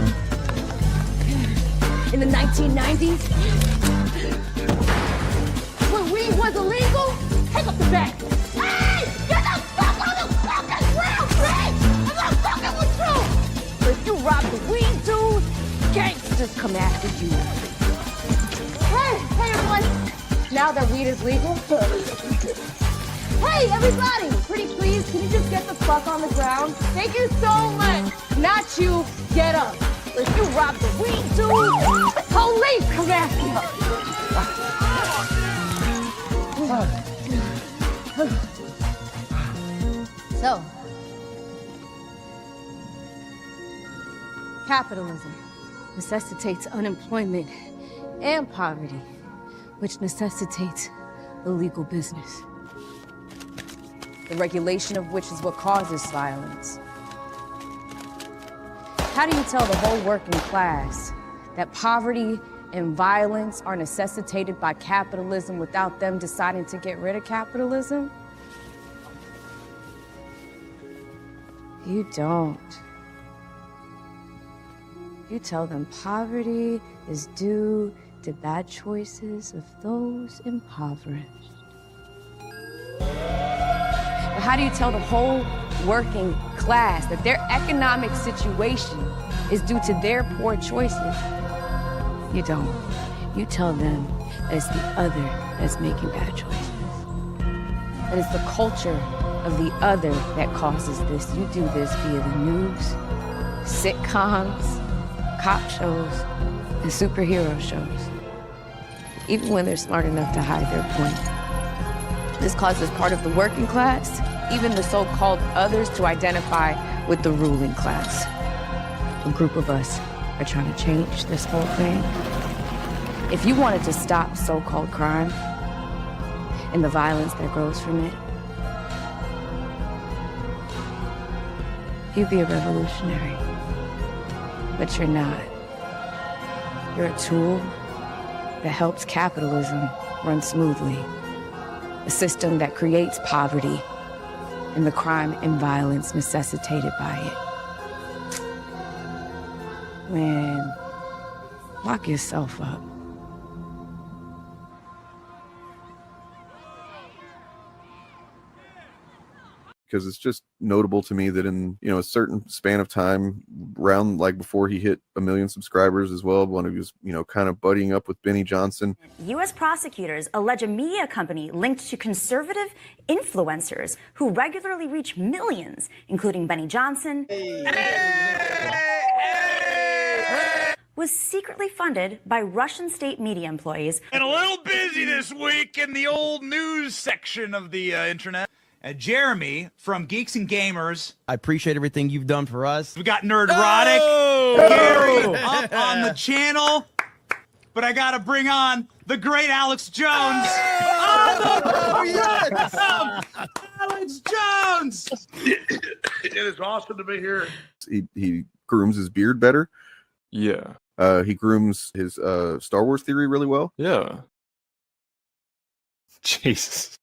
Speaker 2: In the 1990s, when weed was illegal, take up the back. Hey! Get the fuck on the fucking ground, bitch! I'm not fucking with you! But if you rob the weed dude, gangsters come after you. Hey everyone! Now that weed is legal. Hey everybody! Pretty please, can you just get the fuck on the ground? Thank you so much! Not you, get up. If you rob the weed dude, police come after you. So, capitalism necessitates unemployment and poverty, which necessitates illegal business. The regulation of which is what causes violence. How do you tell the whole working class that poverty and violence are necessitated by capitalism without them deciding to get rid of capitalism? You don't. You tell them poverty is due to bad choices of those impoverished. But how do you tell the whole working class that their economic situation is due to their poor choices? You don't. You tell them that it's the other that's making bad choices. That it's the culture of the other that causes this. You do this via the news, sitcoms, cop shows, and superhero shows. Even when they're smart enough to hide their point. This causes part of the working class, even the so-called others, to identify with the ruling class. A group of us are trying to change this whole thing. If you wanted to stop so-called crime and the violence that grows from it, you'd be a revolutionary. But you're not. You're a tool that helps capitalism run smoothly. A system that creates poverty and the crime and violence necessitated by it. Man, lock yourself up.
Speaker 8: Because it's just notable to me that in a certain span of time, around like before he hit 1 million subscribers as well, when he was kind of buddying up with Benny Johnson.
Speaker 4: U.S. prosecutors allege a media company linked to conservative influencers who regularly reach millions, including Benny Johnson, was secretly funded by Russian state media employees.
Speaker 5: And a little busy this week in the old news section of the internet. Jeremy from Geeks and Gamers.
Speaker 22: I appreciate everything you've done for us.
Speaker 5: We got Nerdrotic. Gary up on the channel. But I got to bring on the great Alex Jones.
Speaker 19: Oh, yes!
Speaker 5: Alex Jones!
Speaker 3: It is awesome to be here.
Speaker 8: He grooms his beard better.
Speaker 25: Yeah.
Speaker 8: He grooms his Star Wars theory really well.
Speaker 25: Yeah. Jesus.